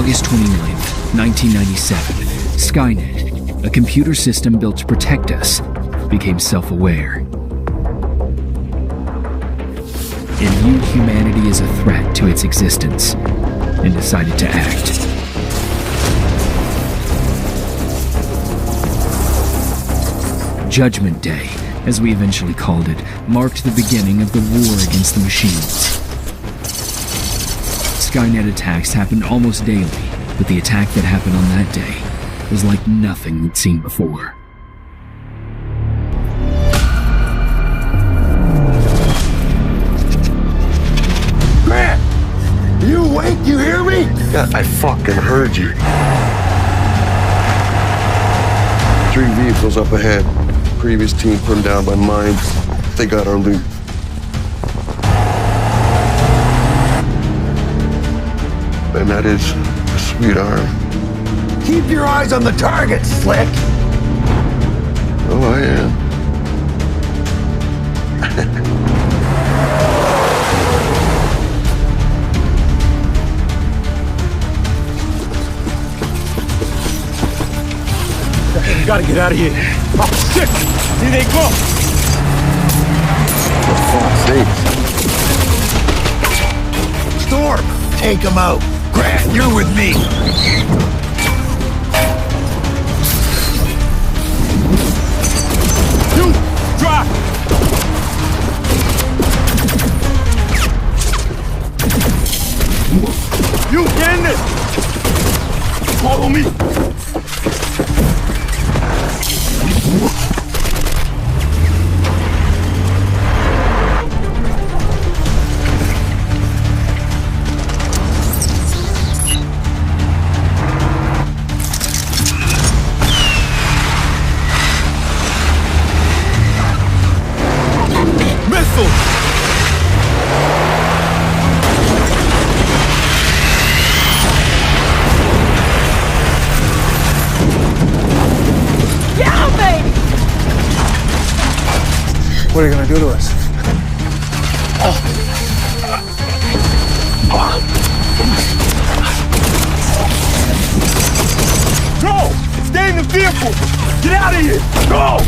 August 29th, 1997, Skynet, a computer system built to protect us, became self-aware. It viewed humanity as a threat to its existence and decided to act. Judgment Day, as we eventually called it, marked the beginning of the war against the machines. Skynet attacks happened almost daily, but the attack that happened on that day was like nothing we'd seen before. Grant! You awake? You hear me? Yeah, I fucking heard you. 3 vehicles up ahead. Previous team put them down by mines. They got our loot. And that is a sweet arm. Keep your eyes on the target, Slick! Oh, I am. We gotta get out of here. Oh, shit! Here they go! For fuck's sake. Storm! Take them out. Grant, you're with me. You, drop! You getting it? Follow me. What are you gonna do to us? Go! Stay in the vehicle! Get out of here! Go!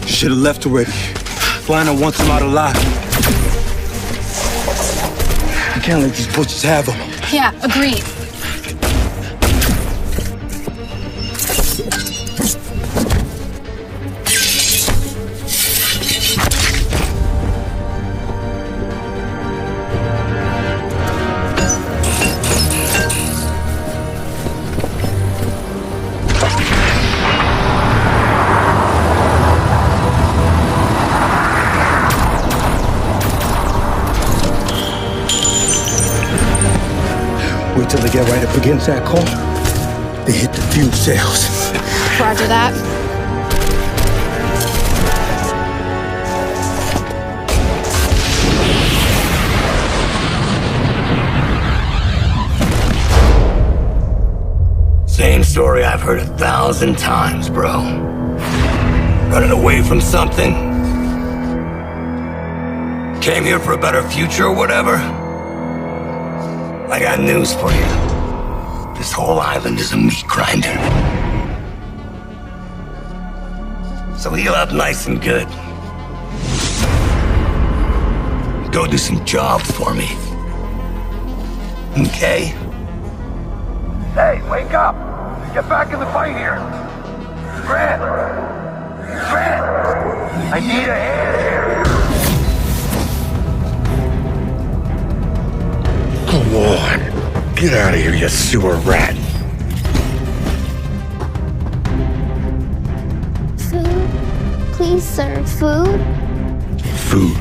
Should've left already. Lionel wants him out alive. I can't let these butchers have him. Yeah, agreed. Wait till they get right up against that corner. They hit the fuel cells. Roger that. Same story I've heard 1,000 times, bro. Running away from something. Came here for a better future or whatever. I got news for you. This whole island is a meat grinder. So heal up nice and good. Go do some jobs for me. Okay? Hey, wake up! Get back in the fight here! Grant! Grant! I need a hand here! Come on. Get out of here, you sewer rat. Food? Please, sir, food? Food?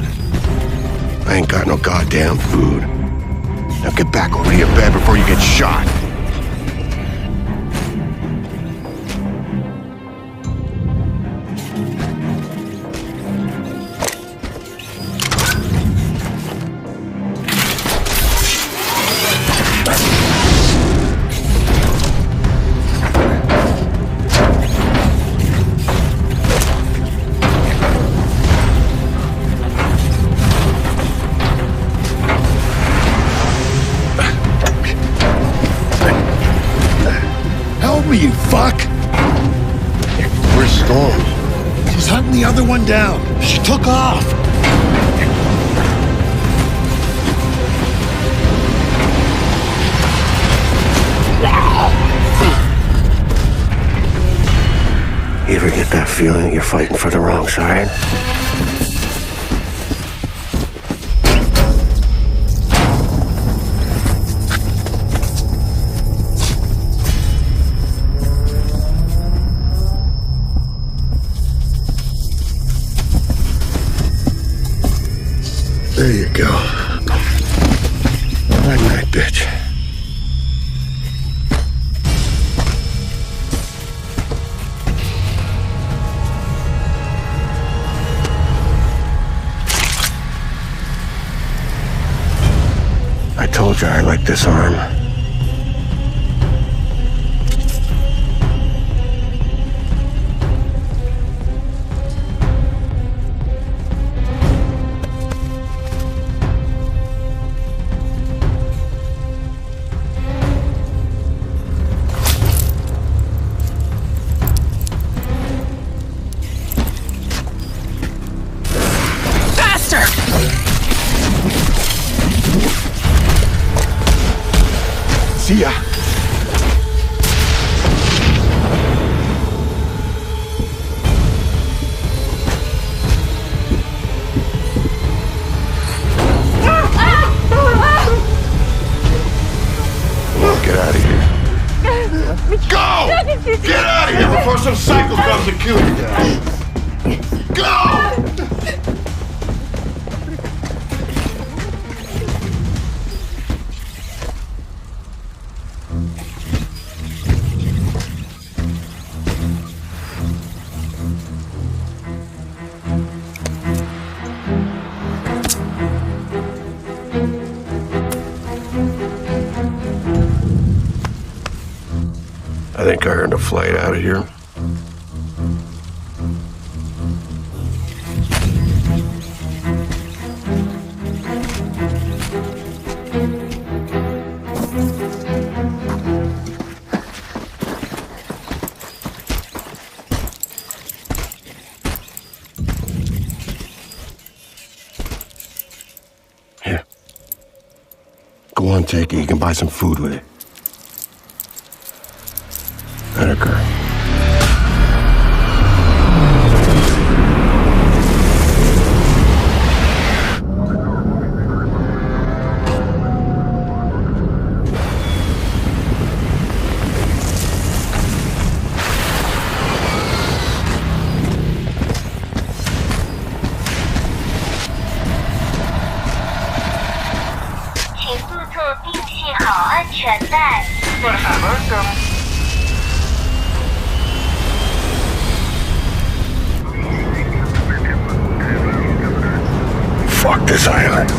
I ain't got no goddamn food. Now get back over to your bed before you get shot. Where's Storm? She's hunting the other one down. She took off. You ever get that feeling that you're fighting for the wrong side? There you go. Night-night, bitch. I told you I like this arm. See ya. Get out of here. Go! Get out of here before some psycho comes and kills you guys. Go! I think I earned a flight out of here. Here. Go on, take it. You can buy some food with it. That occur. Fuck this island.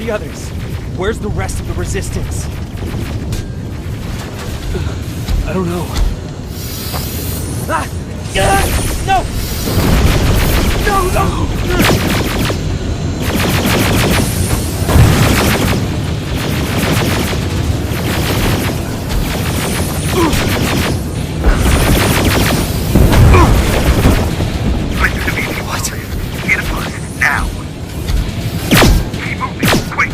the others? Where's the rest of the resistance? I don't know. Ah! No! No, no! What? Get a bus, now! Keep moving, quick!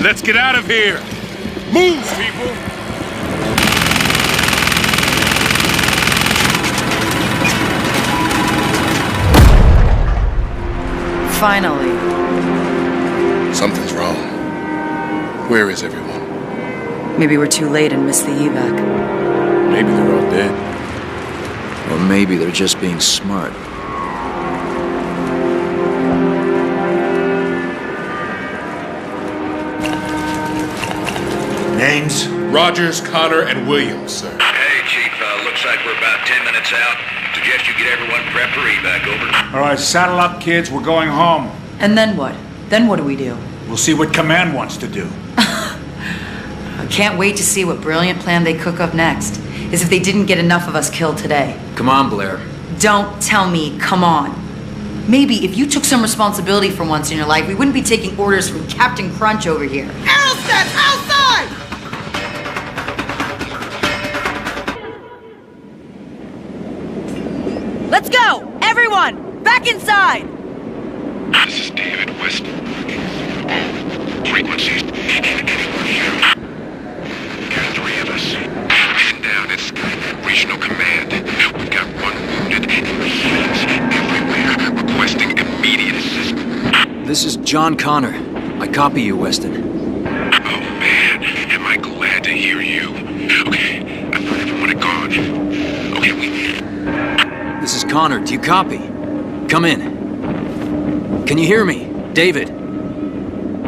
Let's get out of here! Move, people! Finally. Something's wrong. Where is everyone? Maybe we're too late and missed the evac. Maybe they're all dead. Or maybe they're just being smart. Names? Rogers, Connor, and Williams, sir. Hey, Chief, looks like we're about 10 minutes out. Suggest you get everyone prepped for evac, over. All right, saddle up, kids. We're going home. And then what? Then what do we do? We'll see what Command wants to do. I can't wait to see what brilliant plan they cook up next. As if they didn't get enough of us killed today. Come on, Blair. Don't tell me, come on. Maybe if you took some responsibility for once in your life, we wouldn't be taking orders from Captain Crunch over here. Aerostats, outside! Let's go! Everyone! Back inside! This is David West. All frequencies. Anyone here? There are 3 of us. Man down at Skynet Regional Command. We've got 1 wounded and machines everywhere requesting immediate assistance. This is John Connor. I copy you, Weston. Oh man, am I glad to hear you. Okay, I thought everyone had gone. Okay, This is Connor. Do you copy? Come in. Can you hear me? David.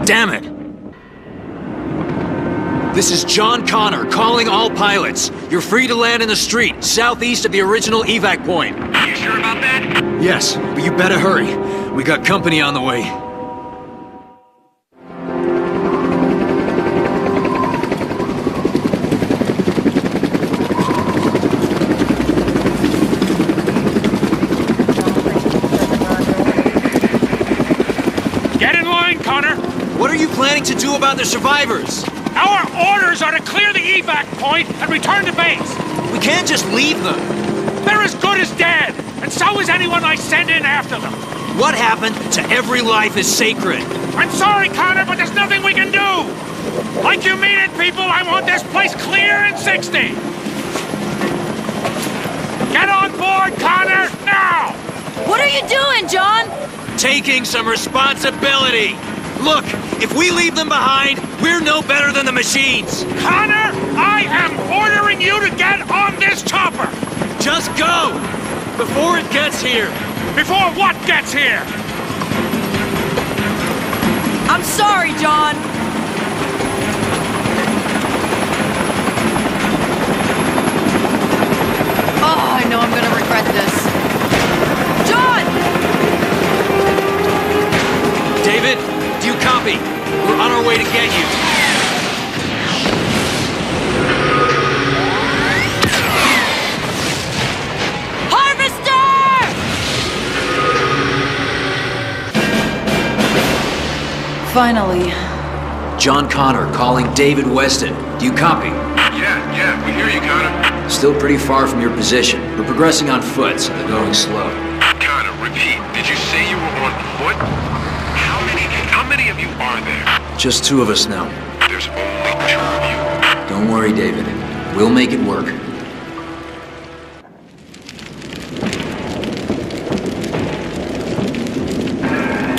Damn it! This is John Connor, calling all pilots. You're free to land in the street, southeast of the original evac point. you sure about that? Yes, but you better hurry. We got company on the way. Get in line, Connor! What are you planning to do about the survivors? Our orders are to clear the evac point and return to base. We can't just leave them. They're as good as dead, and so is anyone I send in after them. What happened to every life is sacred? I'm sorry, Connor, but there's nothing we can do. Like you mean it, people, I want this place clear in 60. Get on board, Connor, now! What are you doing, John? Taking some responsibility. Look, if we leave them behind, we're no better than the machines. Connor, I am ordering you to get on this chopper! Just go! Before it gets here. Before what gets here? I'm sorry, John. Oh, I know I'm gonna regret this. John! David, do you copy? We're on our way to get you. Finally. John Connor calling David Weston. Do you copy? Yeah, we hear you, Connor. Still pretty far from your position. We're progressing on foot, so they're going slow. Connor, repeat. Did you say you were on foot? How many of you are there? Just 2 of us now. There's only 2 of you. Don't worry, David. We'll make it work.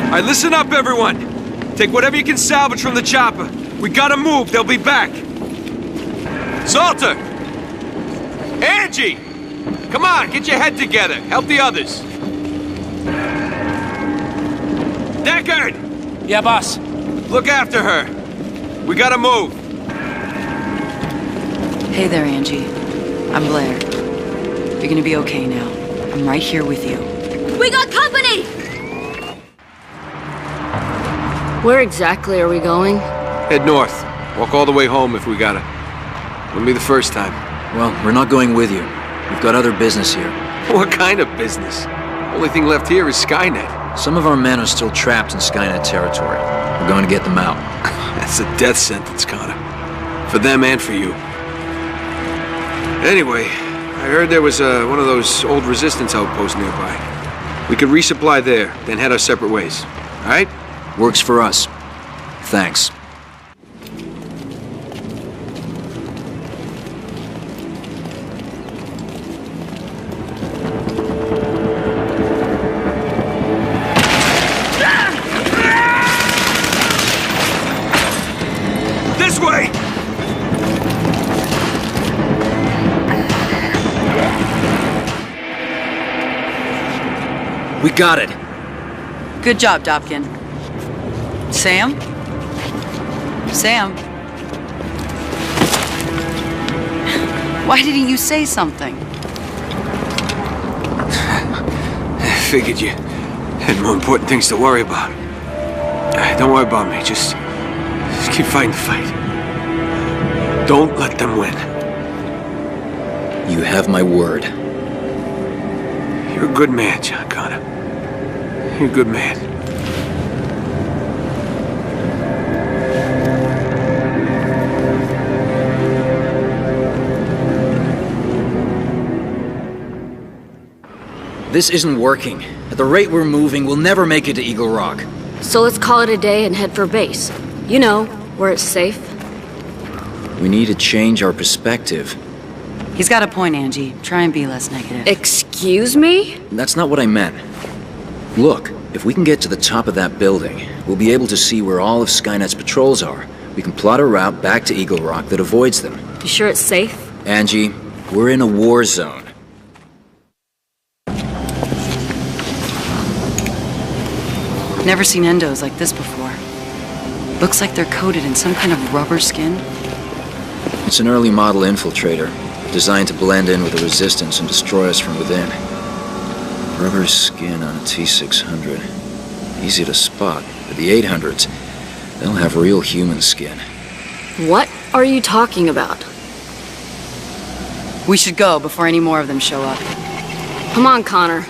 All right, listen up, everyone. Take whatever you can salvage from the chopper. We gotta move. They'll be back. Salter! Angie! Come on, get your head together. Help the others. Deckard! Yeah, boss. Look after her. We gotta move. Hey there, Angie. I'm Blair. You're gonna be okay now. I'm right here with you. We got company! Where exactly are we going? Head north. Walk all the way home if we gotta. Wouldn't be the first time. Well, we're not going with you. We've got other business here. What kind of business? Only thing left here is Skynet. Some of our men are still trapped in Skynet territory. We're going to get them out. That's a death sentence, Connor. For them and for you. Anyway, I heard there was one of those old resistance outposts nearby. We could resupply there, then head our separate ways. All right? Works for us. Thanks. This way! We got it. Good job, Dobkin. Sam? Sam? Why didn't you say something? I figured you had more important things to worry about. Don't worry about me, just keep fighting the fight. Don't let them win. You have my word. You're a good man, John Connor. You're a good man. This isn't working. At the rate we're moving, we'll never make it to Eagle Rock. So let's call it a day and head for base. You know, where it's safe. We need to change our perspective. He's got a point, Angie. Try and be less negative. Excuse me? That's not what I meant. Look, if we can get to the top of that building, we'll be able to see where all of Skynet's patrols are. We can plot a route back to Eagle Rock that avoids them. You sure it's safe? Angie, we're in a war zone. Never seen endos like this before. Looks like they're coated in some kind of rubber skin. It's an early model infiltrator, designed to blend in with the resistance and destroy us from within. Rubber skin on a T-600. Easy to spot. For the 800s, they'll have real human skin. What are you talking about? We should go before any more of them show up. Come on, Connor.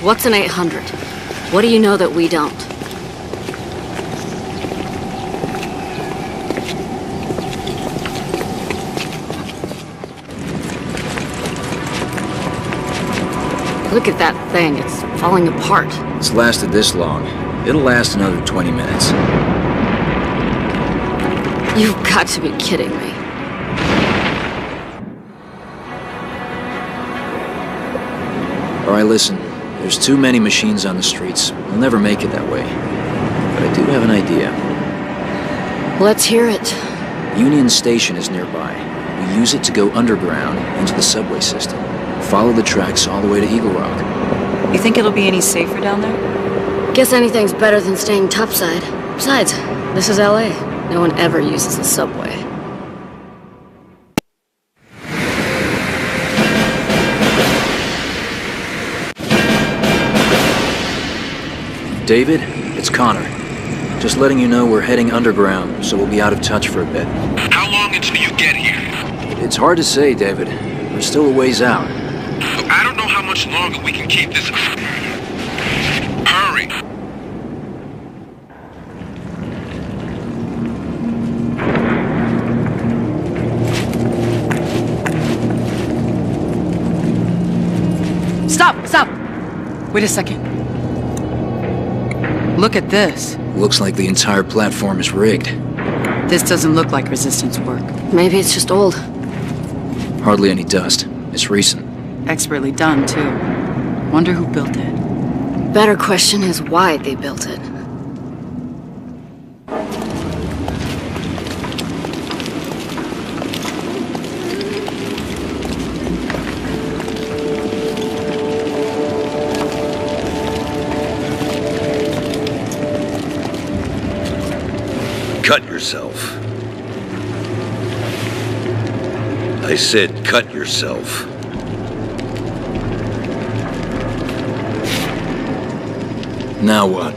What's an 800? What do you know that we don't? Look at that thing. It's falling apart. It's lasted this long. It'll last another 20 minutes. You've got to be kidding me. All right, listen. There's too many machines on the streets. We'll never make it that way. But I do have an idea. Let's hear it. Union Station is nearby. We use it to go underground into the subway system. Follow the tracks all the way to Eagle Rock. You think it'll be any safer down there? Guess anything's better than staying topside. Besides, this is LA. No one ever uses the subway. David, it's Connor. Just letting you know we're heading underground, so we'll be out of touch for a bit. How long until you get here? It's hard to say, David. We're still a ways out. I don't know how much longer we can keep this. Hurry! Stop! Stop! Wait a second. Look at this. Looks like the entire platform is rigged. This doesn't look like resistance work. Maybe it's just old. Hardly any dust. It's recent. Expertly done, too. Wonder who built it. Better question is why they built it. cut yourself. I said cut yourself. Now what?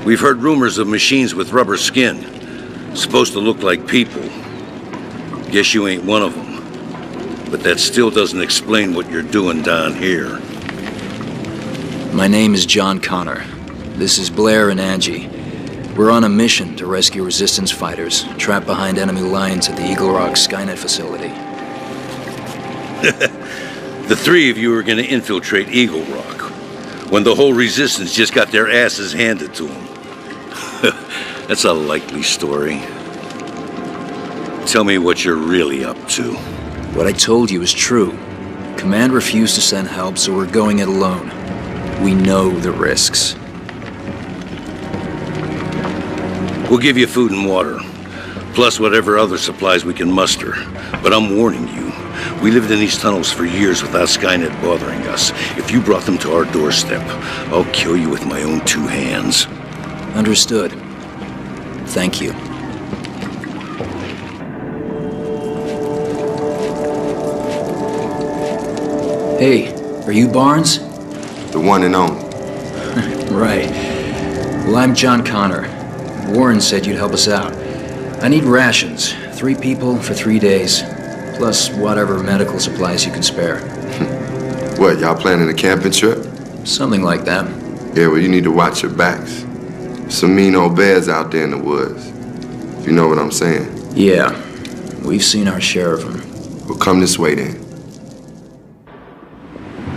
We've heard rumors of machines with rubber skin. Supposed to look like people. Guess you ain't one of them. But that still doesn't explain what you're doing down here. My name is John Connor. This is Blair and Angie. We're on a mission to rescue resistance fighters trapped behind enemy lines at the Eagle Rock Skynet facility. The three of you are gonna infiltrate Eagle Rock, when the whole resistance just got their asses handed to them. That's a likely story. Tell me what you're really up to. What I told you is true. Command refused to send help, so we're going it alone. We know the risks. We'll give you food and water, plus whatever other supplies we can muster. But I'm warning you, we lived in these tunnels for years without Skynet bothering us. If you brought them to our doorstep, I'll kill you with my own 2 hands. Understood. Thank you. Hey, are you Barnes? The one and only. Right. Well, I'm John Connor. Warren said you'd help us out. I need rations. 3 people for 3 days. Plus whatever medical supplies you can spare. What, y'all planning a camping trip? Something like that. Yeah, well, you need to watch your backs. Some mean old bears out there in the woods. You know what I'm saying? Yeah. We've seen our share of them. Well, come this way then.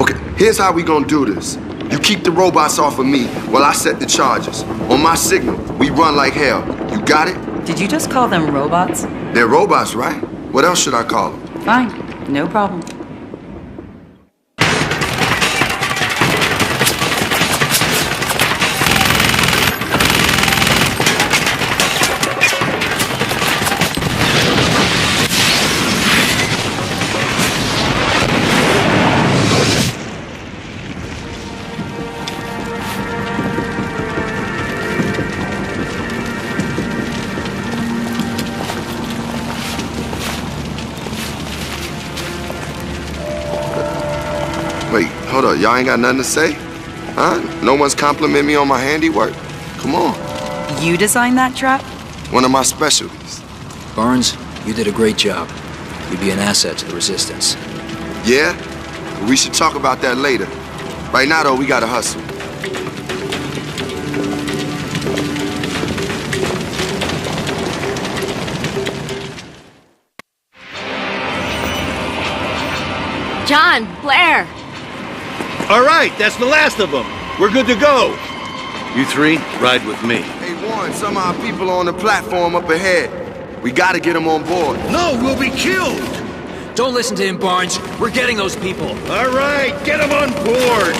Okay, here's how we gonna do this. You keep the robots off of me while I set the charges. On my signal, we run like hell. You got it? Did you just call them robots? They're robots, right? What else should I call them? Fine, no problem. Wait, hold up. Y'all ain't got nothing to say? Huh? No one's complimenting me on my handiwork? Come on. You designed that trap? One of my specialties. Barnes, you did a great job. You'd be an asset to the Resistance. Yeah? We should talk about that later. Right now, though, we gotta hustle. John, Blair! All right, that's the last of them. We're good to go. You 3, ride with me. Hey, Warren, some of our people are on the platform up ahead. We gotta get them on board. No, we'll be killed. Don't listen to him, Barnes. We're getting those people. All right, get them on board.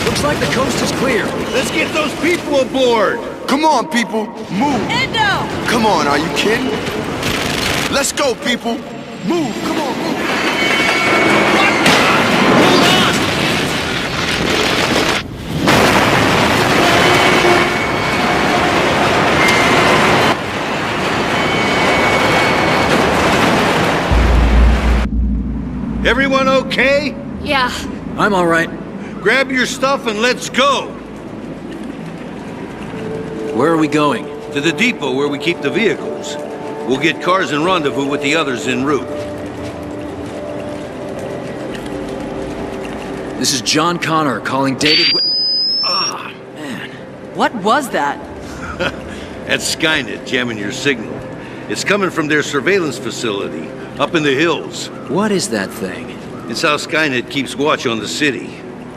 Looks like the coast is clear. Let's get those people aboard. Come on, people, move. Endo! Come on, are you kidding? Let's go, people. Move, come on, move. Hold on! Everyone okay? Yeah. I'm all right. Grab your stuff and let's go. Where are we going? To the depot where we keep the vehicles. We'll get cars and rendezvous with the others en route. This is John Connor calling David man. What was that? That's Skynet jamming your signal. It's coming from their surveillance facility, up in the hills. What is that thing? It's how Skynet keeps watch on the city.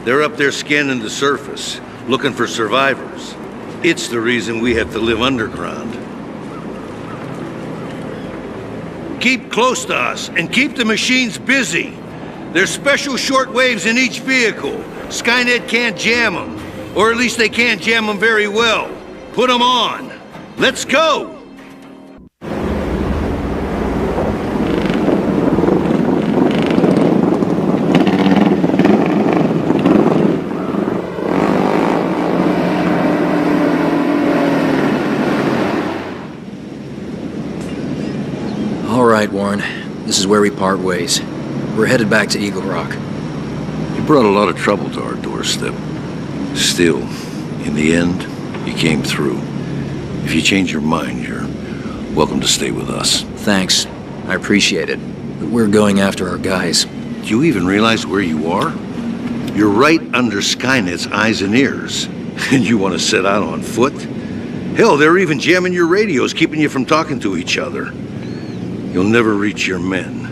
They're up there scanning the surface, looking for survivors. It's the reason we have to live underground. Keep close to us and keep the machines busy. There's special short waves in each vehicle. Skynet can't jam them, or at least they can't jam them very well. Put them on. Let's go! is where we part ways. We're headed back to Eagle Rock. You brought a lot of trouble to our doorstep. Still, in the end, you came through. If you change your mind, you're welcome to stay with us. Thanks. I appreciate it. But we're going after our guys. Do you even realize where you are? You're right under Skynet's eyes and ears. And you want to set out on foot? Hell, they're even jamming your radios, keeping you from talking to each other. You'll never reach your men.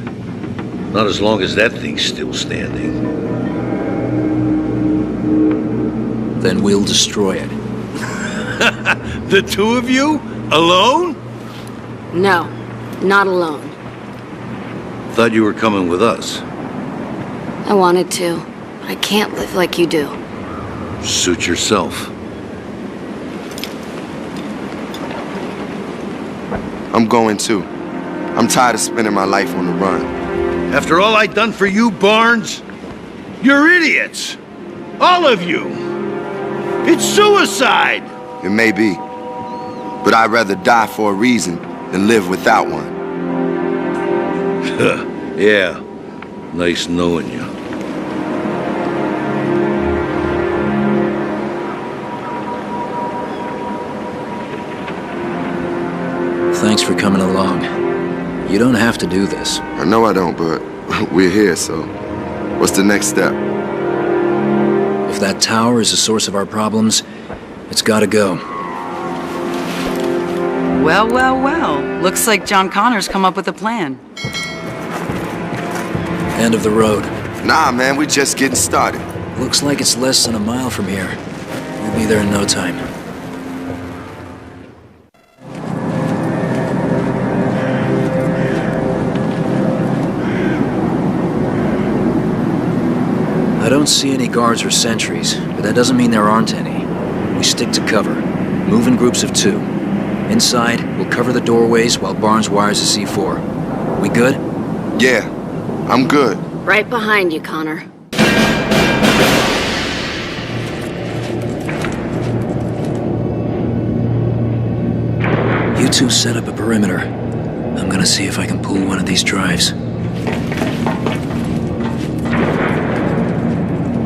Not as long as that thing's still standing. Then we'll destroy it. The two of you? Alone? No, not alone. Thought you were coming with us. I wanted to. I can't live like you do. Suit yourself. I'm going too. I'm tired of spending my life on the run. After all I've done for you, Barnes? You're idiots! All of you! It's suicide! It may be. But I'd rather die for a reason than live without one. Yeah. Nice knowing you. Thanks for coming along. You don't have to do this. I know I don't, but we're here, so what's the next step? If that tower is the source of our problems, it's gotta go. Well, well, well. Looks like John Connor's come up with a plan. End of the road. Nah, man, we're just getting started. Looks like it's less than a mile from here. We'll be there in no time. I don't see any guards or sentries, but that doesn't mean there aren't any. We stick to cover. Move in groups of 2. Inside, we'll cover the doorways while Barnes wires the C4. We good? Yeah, I'm good. Right behind you, Connor. You two set up a perimeter. I'm gonna see if I can pull one of these drives.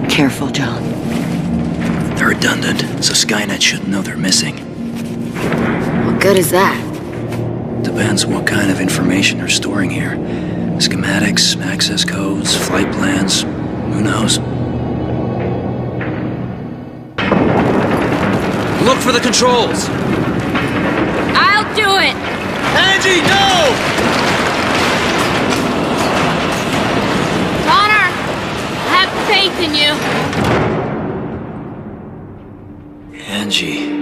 Careful, John. They're redundant, so Skynet shouldn't know they're missing. What good is that? Depends what kind of information they're storing here. Schematics, access codes, flight plans, who knows? Look for the controls! I'll do it! Angie, no! Connor! I have faith in you. Angie.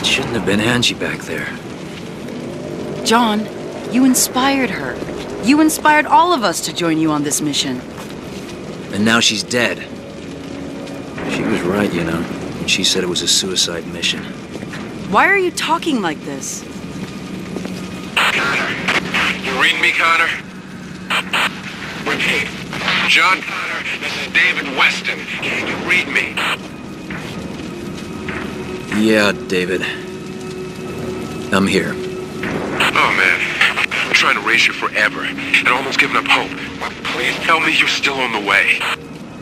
Shouldn't have been Angie back there. John, you inspired her. You inspired all of us to join you on this mission. And now she's dead. She was right, you know, when she said it was a suicide mission. Why are you talking like this? Connor, you read me, Connor? Repeat. John Connor, this is David Weston. Can you read me? Yeah, David. I'm here. Oh, man. I'm trying to raise you forever and almost giving up hope. Please tell me you're still on the way.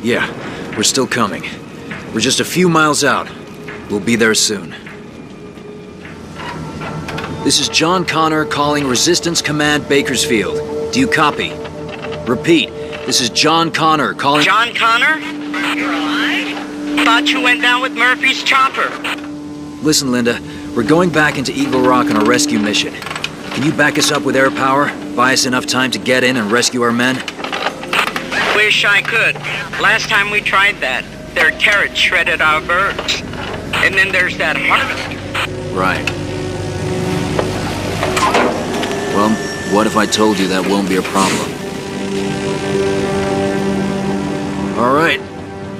Yeah, we're still coming. We're just a few miles out. We'll be there soon. This is John Connor calling Resistance Command Bakersfield. Do you copy? Repeat, this is John Connor calling... John Connor? You're alive? Thought you went down with Murphy's chopper. Listen, Linda, we're going back into Eagle Rock on a rescue mission. Can you back us up with air power? Buy us enough time to get in and rescue our men? Wish I could. Last time we tried that, their turrets shredded our birds. And then there's that harvest. Right. Well, what if I told you that won't be a problem? All right.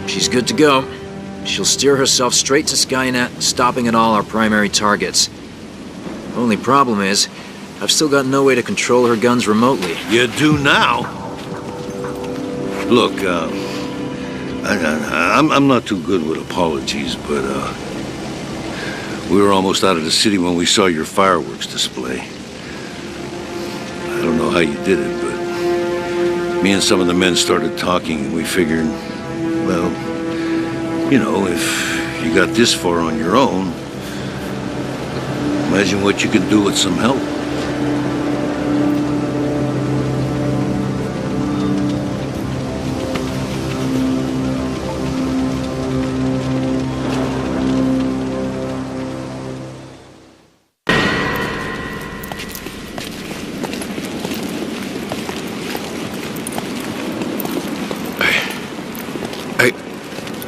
She's good to go. She'll steer herself straight to Skynet, stopping at all our primary targets. Only problem is, I've still got no way to control her guns remotely. You do now? Look, I'm not too good with apologies, but, we were almost out of the city when we saw your fireworks display. I don't know how you did it, but me and some of the men started talking, and we figured, well, you know, if you got this far on your own, imagine what you could do with some help.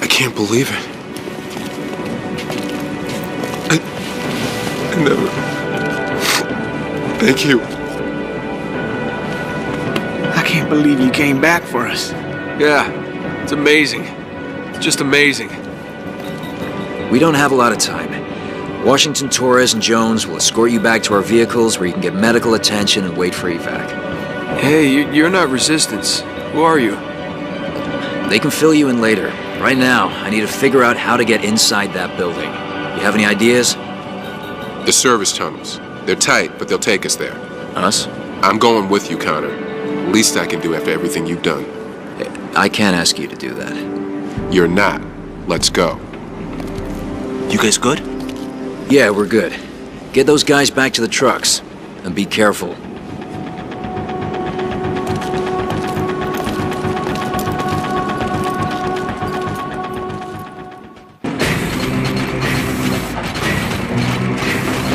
I can't believe it. I never... Thank you. I can't believe you came back for us. Yeah, it's amazing. It's just amazing. We don't have a lot of time. Washington, Torres, and Jones will escort you back to our vehicles where you can get medical attention and wait for evac. Hey, you're not Resistance. Who are you? They can fill you in later. Right now, I need to figure out how to get inside that building. You have any ideas? The service tunnels. They're tight, but they'll take us there. Us? I'm going with you, Connor. Least I can do after everything you've done. I can't ask you to do that. You're not. Let's go. You guys good? Yeah, we're good. Get those guys back to the trucks. And be careful.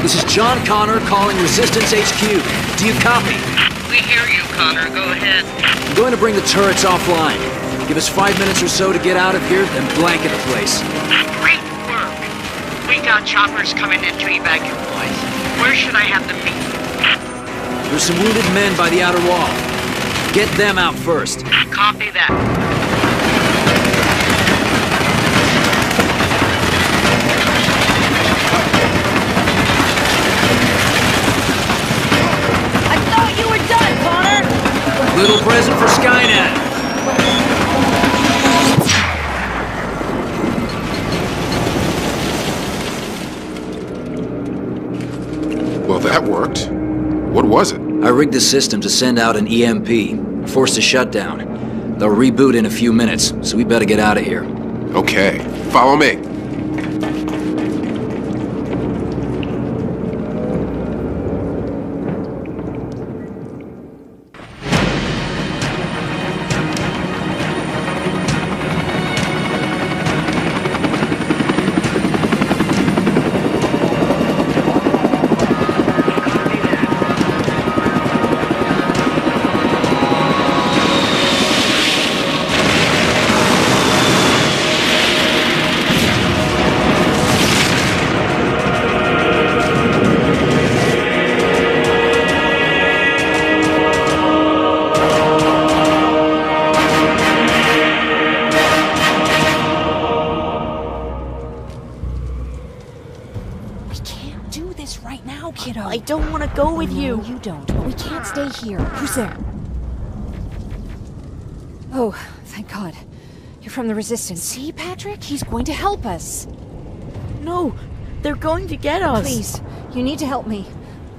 This is John Connor calling Resistance HQ. Do you copy? We hear you, Connor. Go ahead. I'm going to bring the turrets offline. Give us 5 minutes or so to get out of here, then blanket the place. Great work. We got choppers coming in to evacuate. Where should I have them meet? There's some wounded men by the outer wall. Get them out first. Copy that. Little present for Skynet. Well, that worked. What was it? I rigged the system to send out an EMP, force a shutdown. They'll reboot in a few minutes, so we better get out of here. Okay, follow me. I don't want to go with you. No, you don't, but we can't stay here. Who's there? Oh, thank God. You're from the Resistance. See, Patrick? He's going to help us. No, they're going to get us. Please, you need to help me.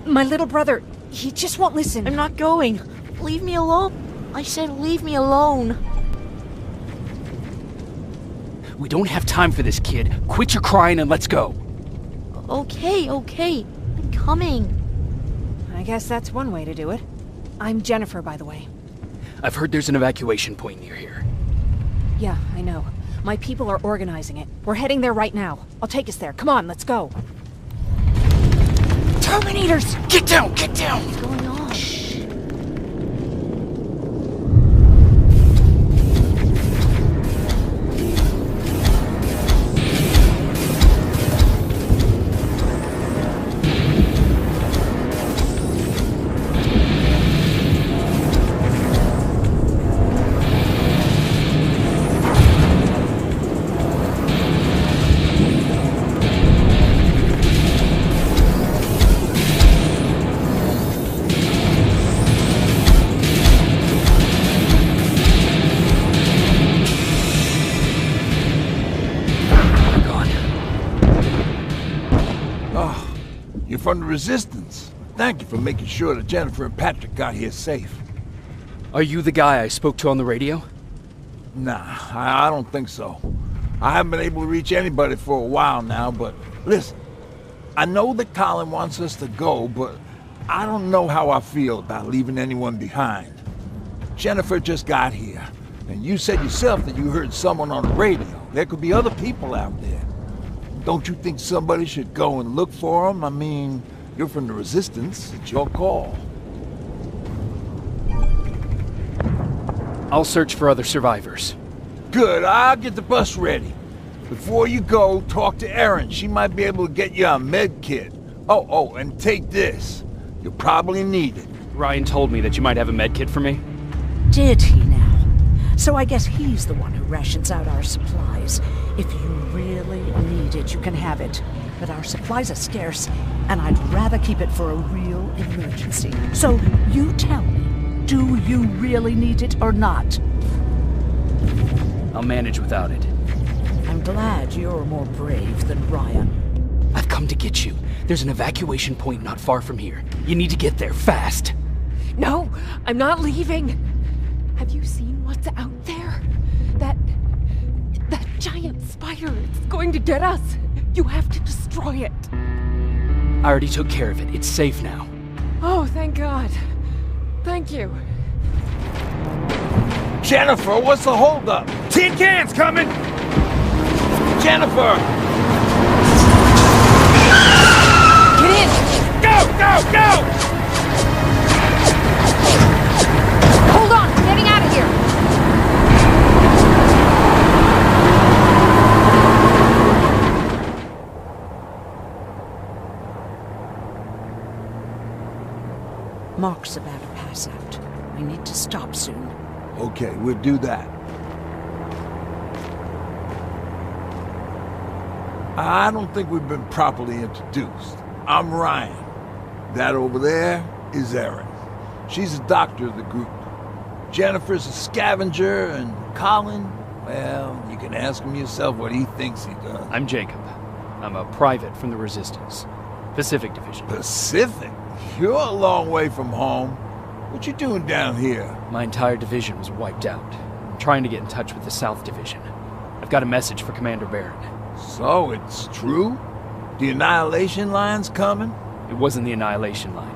My little brother, he just won't listen. I'm not going. Leave me alone. I said leave me alone. We don't have time for this, kid. Quit your crying and let's go. Okay. I'm coming. I guess that's one way to do it. I'm Jennifer, by the way. I've heard there's an evacuation point near here. Yeah, I know. My people are organizing it. We're heading there right now. I'll take us there. Come on, let's go. Terminators! Get down! Get down! What's going on? Shh. from the Resistance. Thank you for making sure that Jennifer and Patrick got here safe. Are you the guy I spoke to on the radio? Nah, I don't think so. I haven't been able to reach anybody for a while now, but listen, I know that Colin wants us to go, but I don't know how I feel about leaving anyone behind. Jennifer just got here, and you said yourself that you heard someone on the radio. There could be other people out there. Don't you think somebody should go and look for them? I mean, you're from the Resistance. It's your call. I'll search for other survivors. Good, I'll get the bus ready. Before you go, talk to Erin. She might be able to get you a med kit. Oh, and take this. You'll probably need it. Ryan told me that you might have a med kit for me. Did he now? So I guess he's the one who rations out our supplies. If you really need it, you can have it. But our supplies are scarce, and I'd rather keep it for a real emergency. So you tell me, do you really need it or not? I'll manage without it. I'm glad you're more brave than Ryan. I've come to get you. There's an evacuation point not far from here. You need to get there fast. No, I'm not leaving. Have you seen what's out there? That giant spider. It's going to get us. You have to destroy it. I already took care of it. It's safe now. Oh, thank God. Thank you. Jennifer, what's the holdup? Tin cans coming! Jennifer! Get in! Go! Hold on, I'm getting out of here! Mark's about to pass out. We need to stop soon. Okay, we'll do that. I don't think we've been properly introduced. I'm Ryan. That over there is Erin. She's the doctor of the group. Jennifer's a scavenger, and Colin, well, you can ask him yourself what he thinks he does. I'm Jacob. I'm a private from the Resistance. Pacific Division. Pacific? You're a long way from home. What you doing down here? My entire division was wiped out. I'm trying to get in touch with the South Division. I've got a message for Commander Barron. So, it's true? The Annihilation line's coming? It wasn't the Annihilation line.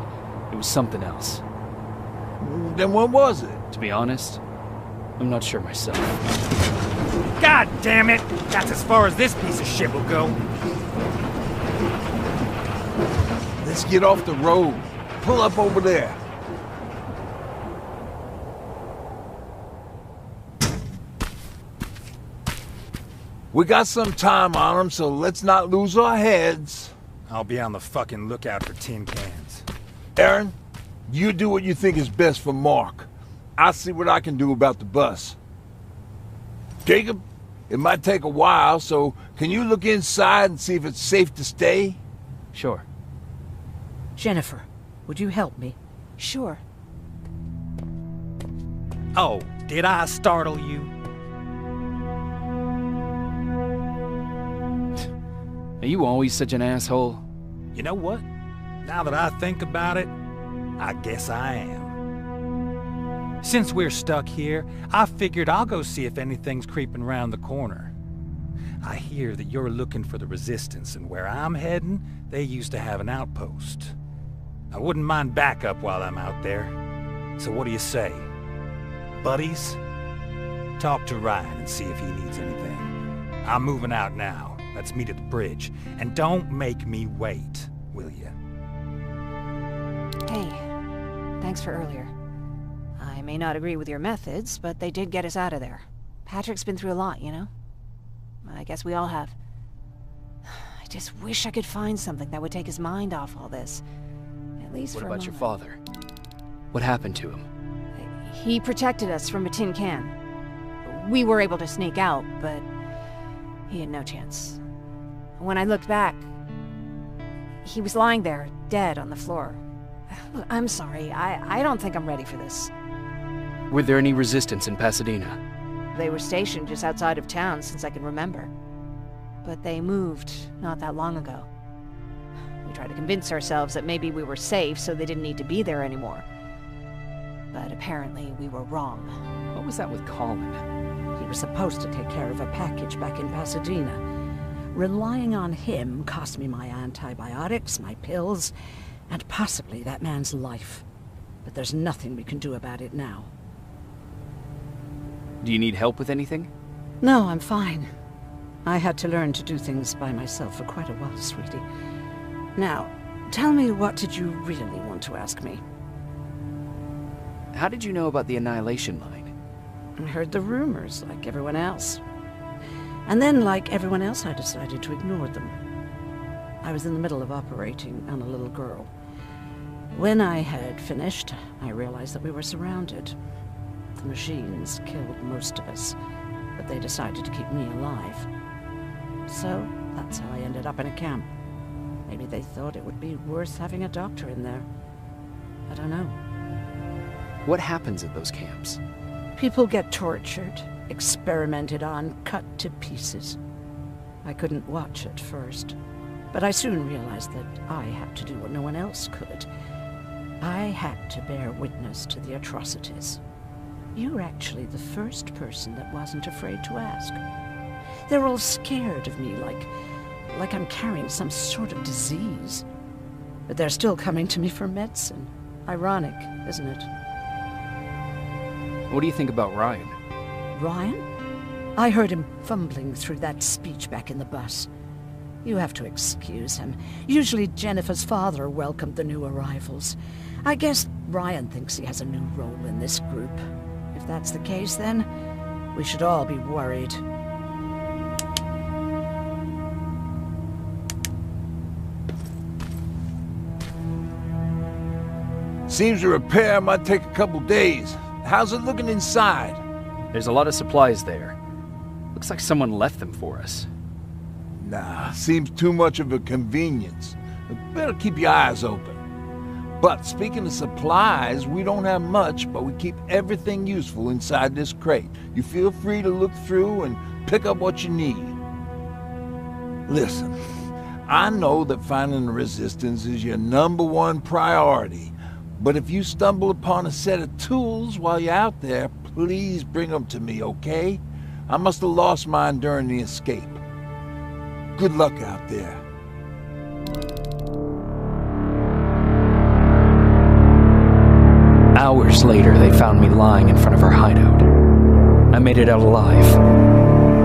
It was something else. Then what was it? To be honest, I'm not sure myself. God damn it! That's as far as this piece of shit will go. Let's get off the road. Pull up over there. We got some time on them, so let's not lose our heads. I'll be on the fucking lookout for tin cans. Erin, you do what you think is best for Mark. I'll see what I can do about the bus. Jacob, it might take a while, so can you look inside and see if it's safe to stay? Sure. Jennifer, would you help me? Sure. Oh, did I startle you? Are you always such an asshole? You know what? Now that I think about it, I guess I am. Since we're stuck here, I figured I'll go see if anything's creeping around the corner. I hear that you're looking for the Resistance, and where I'm heading, they used to have an outpost. I wouldn't mind backup while I'm out there. So what do you say? Buddies? Talk to Ryan and see if he needs anything. I'm moving out now. Let's meet at the bridge. And don't make me wait, will you? Hey, thanks for earlier. I may not agree with your methods, but they did get us out of there. Patrick's been through a lot, you know? I guess we all have. I just wish I could find something that would take his mind off all this. At least for a moment. What about your father? What happened to him? He protected us from a tin can. We were able to sneak out, but he had no chance. When I looked back, he was lying there, dead on the floor. Look, I'm sorry. I don't think I'm ready for this. Were there any resistance in Pasadena? They were stationed just outside of town since I can remember. But they moved not that long ago. We tried to convince ourselves that maybe we were safe, so they didn't need to be there anymore. But apparently we were wrong. What was that with Colin? He was supposed to take care of a package back in Pasadena. Relying on him cost me my antibiotics, my pills, and possibly that man's life. But there's nothing we can do about it now. Do you need help with anything? No, I'm fine. I had to learn to do things by myself for quite a while, sweetie. Now, tell me, what did you really want to ask me? How did you know about the Annihilation line? I heard the rumors, like everyone else. And then, like everyone else, I decided to ignore them. I was in the middle of operating on a little girl. When I had finished, I realized that we were surrounded. The machines killed most of us, but they decided to keep me alive. So, that's how I ended up in a camp. Maybe they thought it would be worth having a doctor in there. I don't know. What happens at those camps? People get tortured, experimented on, cut to pieces. I couldn't watch at first, but I soon realized that I had to do what no one else could. I had to bear witness to the atrocities. You're actually the first person that wasn't afraid to ask. They're all scared of me, like I'm carrying some sort of disease. But they're still coming to me for medicine. Ironic, isn't it? What do you think about Ryan? Ryan? I heard him fumbling through that speech back in the bus. You have to excuse him. Usually Jennifer's father welcomed the new arrivals. I guess Ryan thinks he has a new role in this group. If that's the case, then we should all be worried. Seems the repair might take a couple days. How's it looking inside? There's a lot of supplies there. Looks like someone left them for us. Nah, seems too much of a convenience. Better keep your eyes open. But speaking of supplies, we don't have much, but we keep everything useful inside this crate. You feel free to look through and pick up what you need. Listen, I know that finding the resistance is your #1 priority, but if you stumble upon a set of tools while you're out there, please bring them to me, okay? I must have lost mine during the escape. Good luck out there. Hours later, they found me lying in front of our hideout. I made it out alive,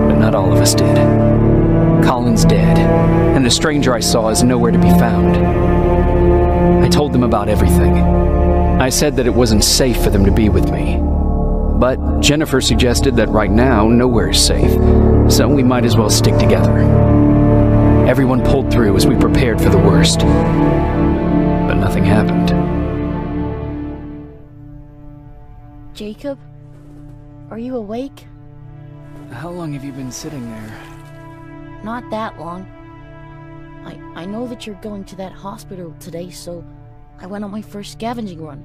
but not all of us did. Colin's dead, and the stranger I saw is nowhere to be found. I told them about everything. I said that it wasn't safe for them to be with me. But Jennifer suggested that right now, nowhere is safe, so we might as well stick together. Everyone pulled through as we prepared for the worst, but nothing happened. Jacob? Are you awake? How long have you been sitting there? Not that long. I know that you're going to that hospital today, so I went on my first scavenging run.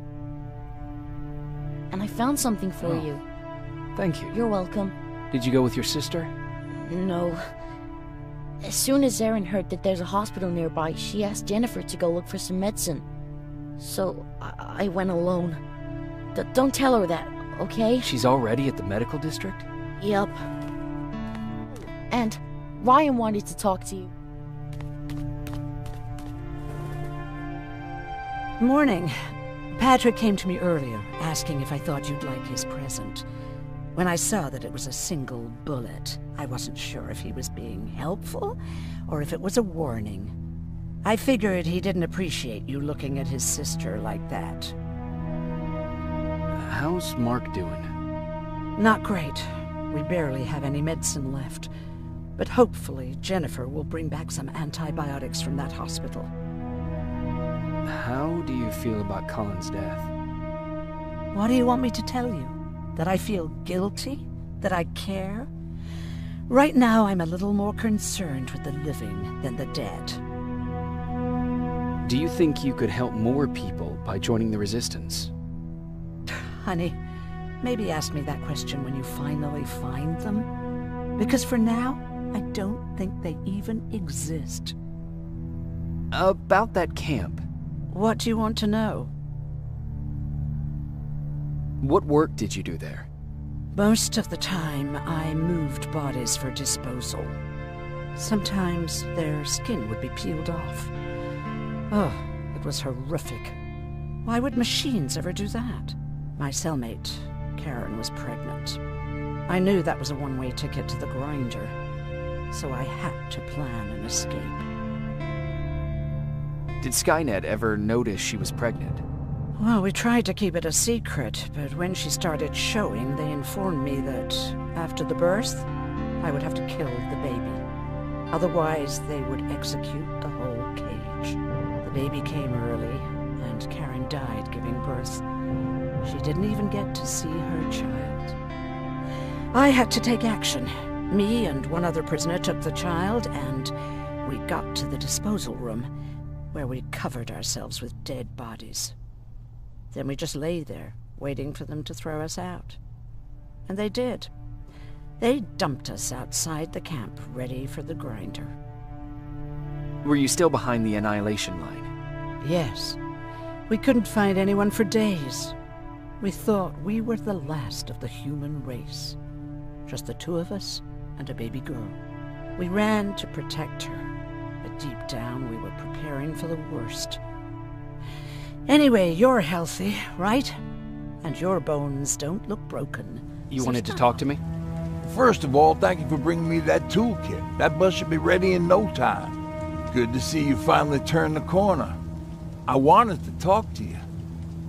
And I found something for you. Thank you. You're welcome. Did you go with your sister? No. As soon as Erin heard that there's a hospital nearby, she asked Jennifer to go look for some medicine. So I went alone. Don't tell her that, okay? She's already at the medical district? Yup. And Ryan wanted to talk to you. Morning. Patrick came to me earlier, asking if I thought you'd like his present. When I saw that it was a single bullet, I wasn't sure if he was being helpful or if it was a warning. I figured he didn't appreciate you looking at his sister like that. How's Mark doing? Not great. We barely have any medicine left. But hopefully Jennifer will bring back some antibiotics from that hospital. How do you feel about Colin's death? What do you want me to tell you? That I feel guilty? That I care? Right now, I'm a little more concerned with the living than the dead. Do you think you could help more people by joining the Resistance? Honey, maybe ask me that question when you finally find them. Because for now, I don't think they even exist. About that camp. What do you want to know? What work did you do there? Most of the time, I moved bodies for disposal. Sometimes their skin would be peeled off. Oh, it was horrific. Why would machines ever do that? My cellmate, Karen, was pregnant. I knew that was a one-way ticket to the grinder, so I had to plan an escape. Did Skynet ever notice she was pregnant? Well, we tried to keep it a secret, but when she started showing, they informed me that after the birth, I would have to kill the baby. Otherwise, they would execute the whole cage. The baby came early, and Karen died giving birth. She didn't even get to see her child. I had to take action. Me and one other prisoner took the child, and we got to the disposal room, where we covered ourselves with dead bodies. Then we just lay there, waiting for them to throw us out. And they did. They dumped us outside the camp, ready for the grinder. Were you still behind the Annihilation line? Yes. We couldn't find anyone for days. We thought we were the last of the human race. Just the two of us and a baby girl. We ran to protect her, but deep down we were preparing for the worst. Anyway, you're healthy, right? And your bones don't look broken. You wanted to talk to me? First of all, thank you for bringing me that toolkit. That bus should be ready in no time. Good to see you finally turned the corner. I wanted to talk to you.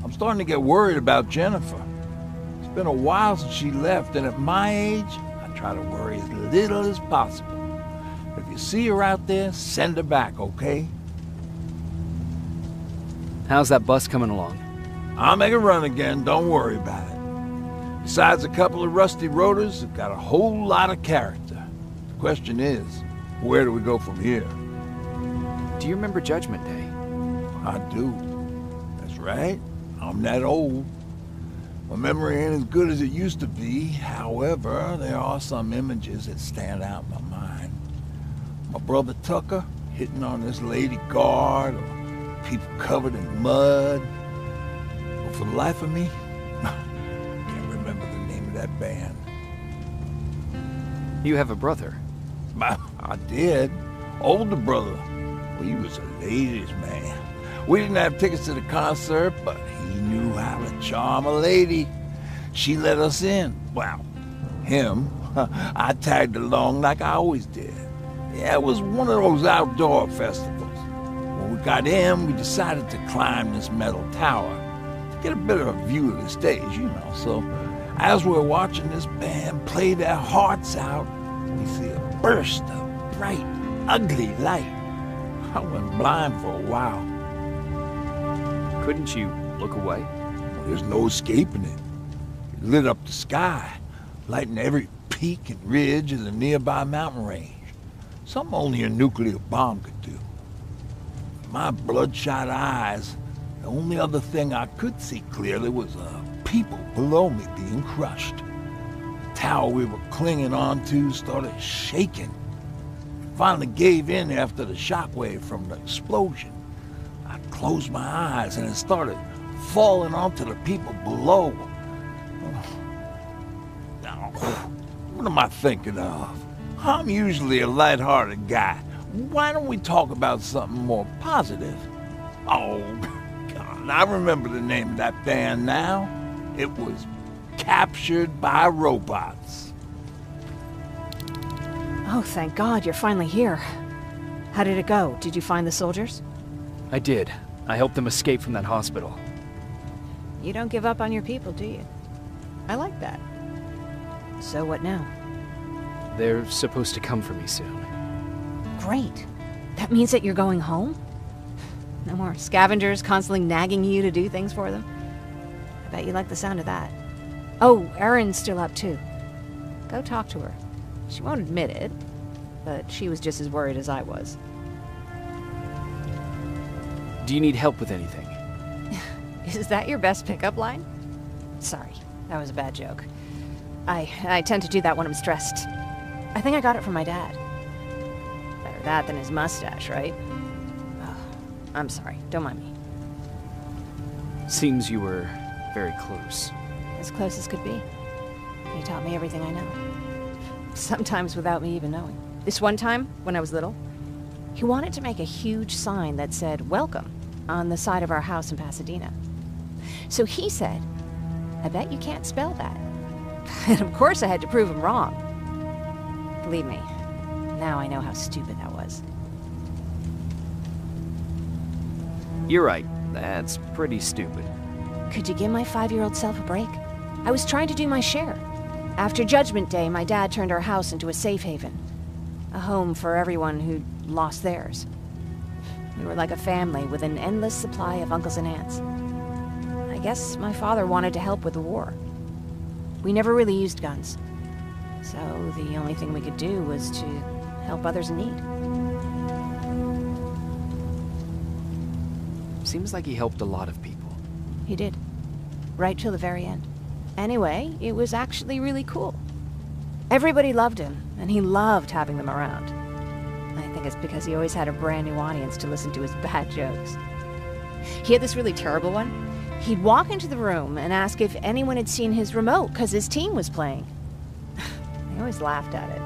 I'm starting to get worried about Jennifer. It's been a while since she left, and at my age, I try to worry as little as possible. If you see her out there, send her back, okay? How's that bus coming along? I'll make a run again, don't worry about it. Besides a couple of rusty rotors, it's got a whole lot of character. The question is, where do we go from here? Do you remember Judgment Day? I do. That's right. I'm that old. My memory ain't as good as it used to be. However, there are some images that stand out in my mind. My brother Tucker hitting on this lady guard, or people covered in mud. But for the life of me, I can't remember the name of that band. You have a brother? I did. Older brother. Well, he was a ladies' man. We didn't have tickets to the concert, but he knew how to charm a lady. She let us in. Well, him. I tagged along like I always did. Yeah, it was one of those outdoor festivals. When we got in, we decided to climb this metal tower to get a better view of the stage, you know. So, as we're watching this band play their hearts out, we see a burst of bright, ugly light. I went blind for a while. Couldn't you look away? Well, there's no escaping it. It lit up the sky, lighting every peak and ridge of the nearby mountain range. Something only a nuclear bomb could do. My bloodshot eyes, the only other thing I could see clearly was people below me being crushed. The tower we were clinging onto started shaking. It finally gave in after the shockwave from the explosion. I closed my eyes and it started falling onto the people below. Now, what am I thinking of? I'm usually a light-hearted guy. Why don't we talk about something more positive? Oh, God, I remember the name of that band now. It was Captured by Robots. Oh, thank God, you're finally here. How did it go? Did you find the soldiers? I did. I helped them escape from that hospital. You don't give up on your people, do you? I like that. So what now? They're supposed to come for me soon. Great. That means that you're going home? No more scavengers constantly nagging you to do things for them? I bet you like the sound of that. Oh, Erin's still up too. Go talk to her. She won't admit it, but she was just as worried as I was. Do you need help with anything? Is that your best pickup line? Sorry, that was a bad joke. I tend to do that when I'm stressed. I think I got it from my dad. Better that than his mustache, right? Oh, I'm sorry. Don't mind me. Seems you were very close. As close as could be. He taught me everything I know. Sometimes without me even knowing. This one time, when I was little, he wanted to make a huge sign that said, "Welcome," on the side of our house in Pasadena. So he said, "I bet you can't spell that." And of course I had to prove him wrong. Believe me, now I know how stupid that was. You're right. That's pretty stupid. Could you give my 5-year-old self a break? I was trying to do my share. After Judgment Day, my dad turned our house into a safe haven. A home for everyone who'd lost theirs. We were like a family with an endless supply of uncles and aunts. I guess my father wanted to help with the war. We never really used guns. So the only thing we could do was to help others in need. Seems like he helped a lot of people. He did. Right till the very end. Anyway, it was actually really cool. Everybody loved him, and he loved having them around. I think it's because he always had a brand new audience to listen to his bad jokes. He had this really terrible one. He'd walk into the room and ask if anyone had seen his remote because his team was playing. I always laughed at it.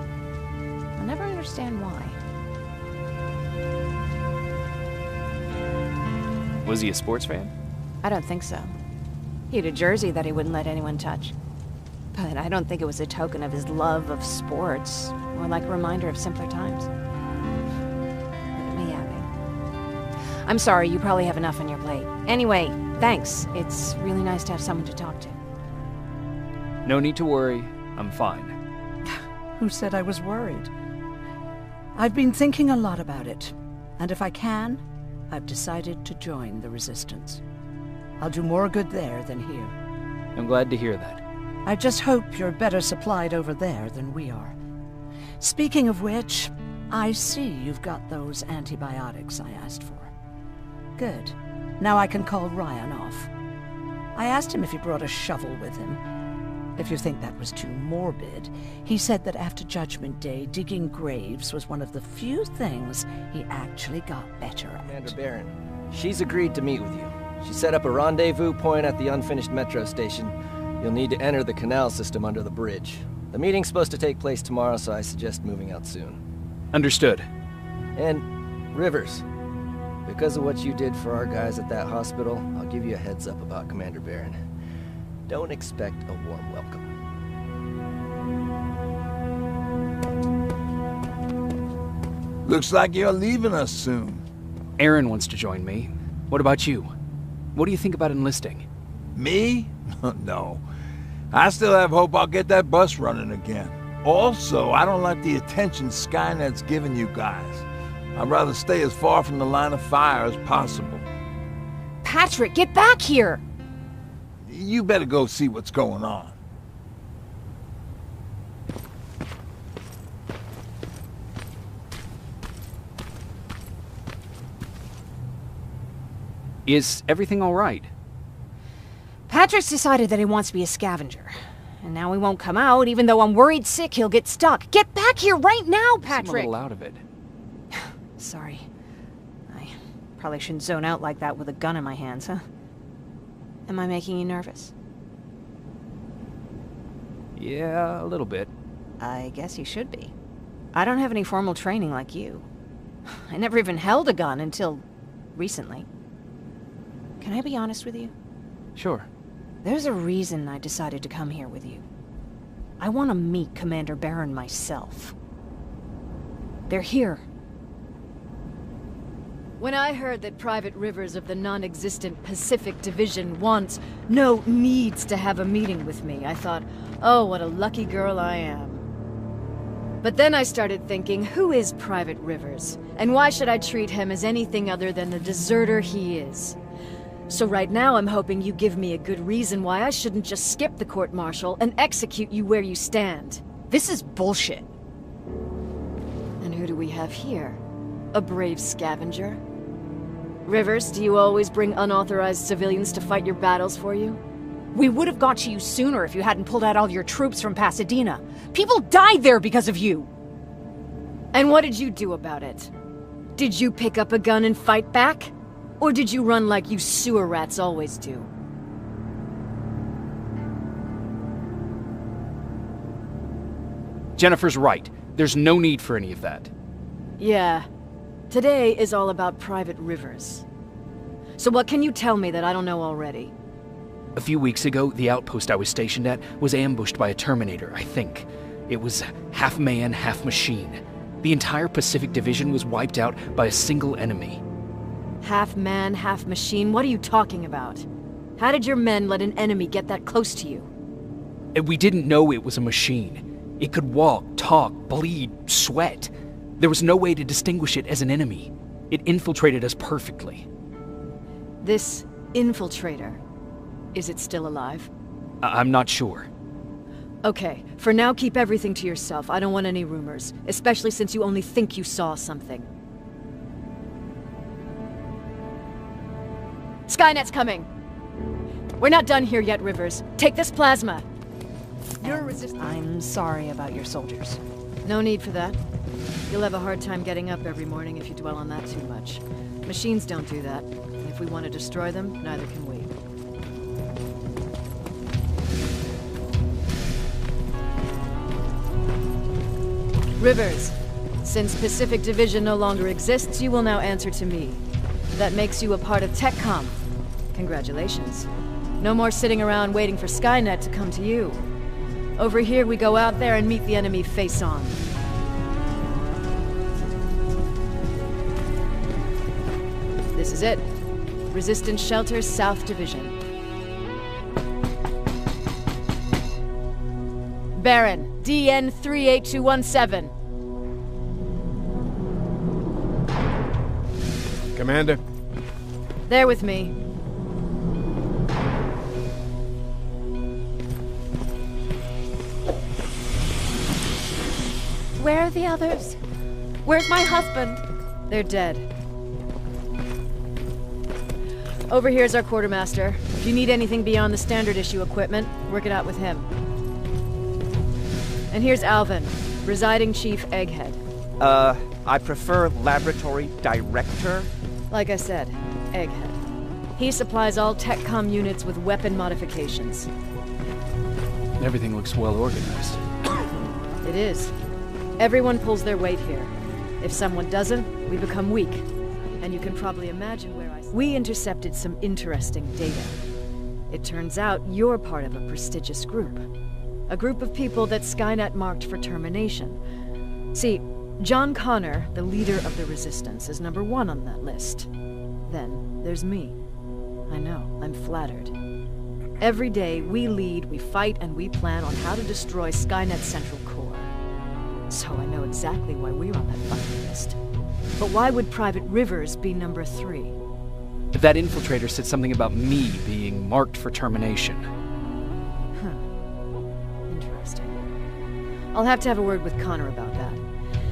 I'll never understand why. Was he a sports fan? I don't think so. He had a jersey that he wouldn't let anyone touch. But I don't think it was a token of his love of sports, or like a reminder of simpler times. Look at me yapping. I'm sorry, you probably have enough on your plate. Anyway, thanks. It's really nice to have someone to talk to. No need to worry. I'm fine. Who said I was worried? I've been thinking a lot about it, and if I can, I've decided to join the Resistance. I'll do more good there than here. I'm glad to hear that. I just hope you're better supplied over there than we are. Speaking of which, I see you've got those antibiotics I asked for. Good. Now I can call Ryan off. I asked him if he brought a shovel with him. If you think that was too morbid, he said that after Judgment Day, digging graves was one of the few things he actually got better at. Commander Barron, she's agreed to meet with you. She set up a rendezvous point at the unfinished metro station. You'll need to enter the canal system under the bridge. The meeting's supposed to take place tomorrow, so I suggest moving out soon. Understood. And, Rivers, because of what you did for our guys at that hospital, I'll give you a heads up about Commander Barron. Don't expect a warm welcome. Looks like you're leaving us soon. Aaron wants to join me. What about you? What do you think about enlisting? Me? No. I still have hope I'll get that bus running again. Also, I don't like the attention Skynet's giving you guys. I'd rather stay as far from the line of fire as possible. Patrick, get back here! You better go see what's going on. Is everything all right? Patrick's decided that he wants to be a scavenger. And now he won't come out, even though I'm worried sick he'll get stuck. Get back here right now, Patrick! I'm a little out of it. Sorry. I probably shouldn't zone out like that with a gun in my hands, huh? Am I making you nervous? Yeah, a little bit. I guess you should be. I don't have any formal training like you. I never even held a gun until recently. Can I be honest with you? Sure. There's a reason I decided to come here with you. I want to meet Commander Barron myself. They're here. When I heard that Private Rivers of the non-existent Pacific Division needs to have a meeting with me, I thought, oh, what a lucky girl I am. But then I started thinking, who is Private Rivers? And why should I treat him as anything other than the deserter he is? So right now I'm hoping you give me a good reason why I shouldn't just skip the court-martial and execute you where you stand. This is bullshit. And who do we have here? A brave scavenger? Rivers, do you always bring unauthorized civilians to fight your battles for you? We would have got to you sooner if you hadn't pulled out all your troops from Pasadena. People died there because of you! And what did you do about it? Did you pick up a gun and fight back? Or did you run like you sewer rats always do? Jennifer's right. There's no need for any of that. Yeah. Today is all about Private Rivers. So what can you tell me that I don't know already? A few weeks ago, the outpost I was stationed at was ambushed by a Terminator, I think. It was half man, half machine. The entire Pacific Division was wiped out by a single enemy. Half man, half machine? What are you talking about? How did your men let an enemy get that close to you? And we didn't know it was a machine. It could walk, talk, bleed, sweat. There was no way to distinguish it as an enemy. It infiltrated us perfectly. This infiltrator, is it still alive? I'm not sure. Okay, for now keep everything to yourself. I don't want any rumors, especially since you only think you saw something. Skynet's coming! We're not done here yet, Rivers. Take this plasma. You're resistant. I'm sorry about your soldiers. No need for that. You'll have a hard time getting up every morning if you dwell on that too much. Machines don't do that. And if we want to destroy them, neither can we. Rivers, since Pacific Division no longer exists, you will now answer to me. That makes you a part of TechCom. Congratulations. No more sitting around waiting for Skynet to come to you. Over here, we go out there and meet the enemy face-on. This is it. Resistance Shelter, South Division. Baron, DN 38217. Commander. There with me. Where are the others? Where's my husband? They're dead. Over here's our quartermaster. If you need anything beyond the standard issue equipment, work it out with him. And here's Alvin, Presiding Chief Egghead. I prefer Laboratory Director. Like I said, Egghead. He supplies all TechCom units with weapon modifications. Everything looks well organized. It is. Everyone pulls their weight here. If someone doesn't, we become weak. And you can probably imagine where We intercepted some interesting data. It turns out you're part of a prestigious group. A group of people that Skynet marked for termination. See, John Connor, the leader of the Resistance, is number 1 on that list. Then there's me. I know, I'm flattered. Every day, we lead, we fight, and we plan on how to destroy Skynet's central core. So I know exactly why we're on that fighting list. But why would Private Rivers be number 3? That infiltrator said something about me being marked for termination. Huh. Interesting. I'll have to have a word with Connor about that.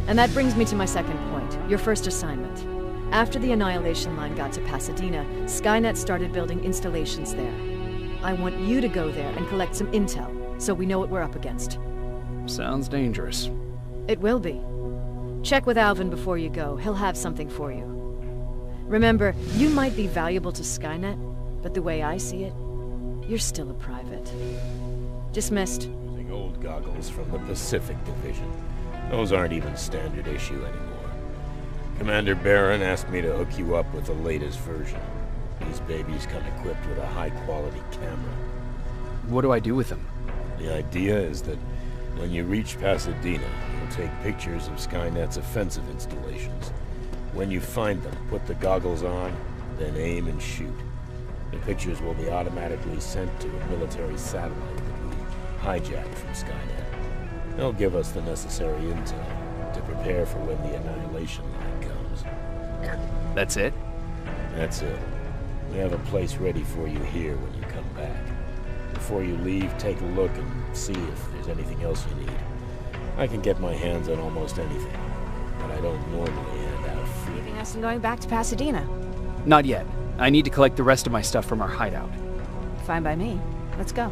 And that brings me to my second point, your first assignment. After the Annihilation line got to Pasadena, Skynet started building installations there. I want you to go there and collect some intel, so we know what we're up against. Sounds dangerous. It will be. Check with Alvin before you go. He'll have something for you. Remember, you might be valuable to Skynet, but the way I see it, you're still a private. Dismissed. Using old goggles from the Pacific Division. Those aren't even standard issue anymore. Commander Barron asked me to hook you up with the latest version. These babies come equipped with a high-quality camera. What do I do with them? The idea is that when you reach Pasadena, you'll take pictures of Skynet's offensive installations. When you find them, put the goggles on, then aim and shoot. The pictures will be automatically sent to a military satellite that we hijacked from Skynet. They'll give us the necessary intel to prepare for when the Annihilation line comes. That's it? That's it. We have a place ready for you here when you come back. Before you leave, take a look and see if there's anything else you need. I can get my hands on almost anything, but I don't normally hand out free. Leaving us and going back to Pasadena. Not yet. I need to collect the rest of my stuff from our hideout. Fine by me. Let's go.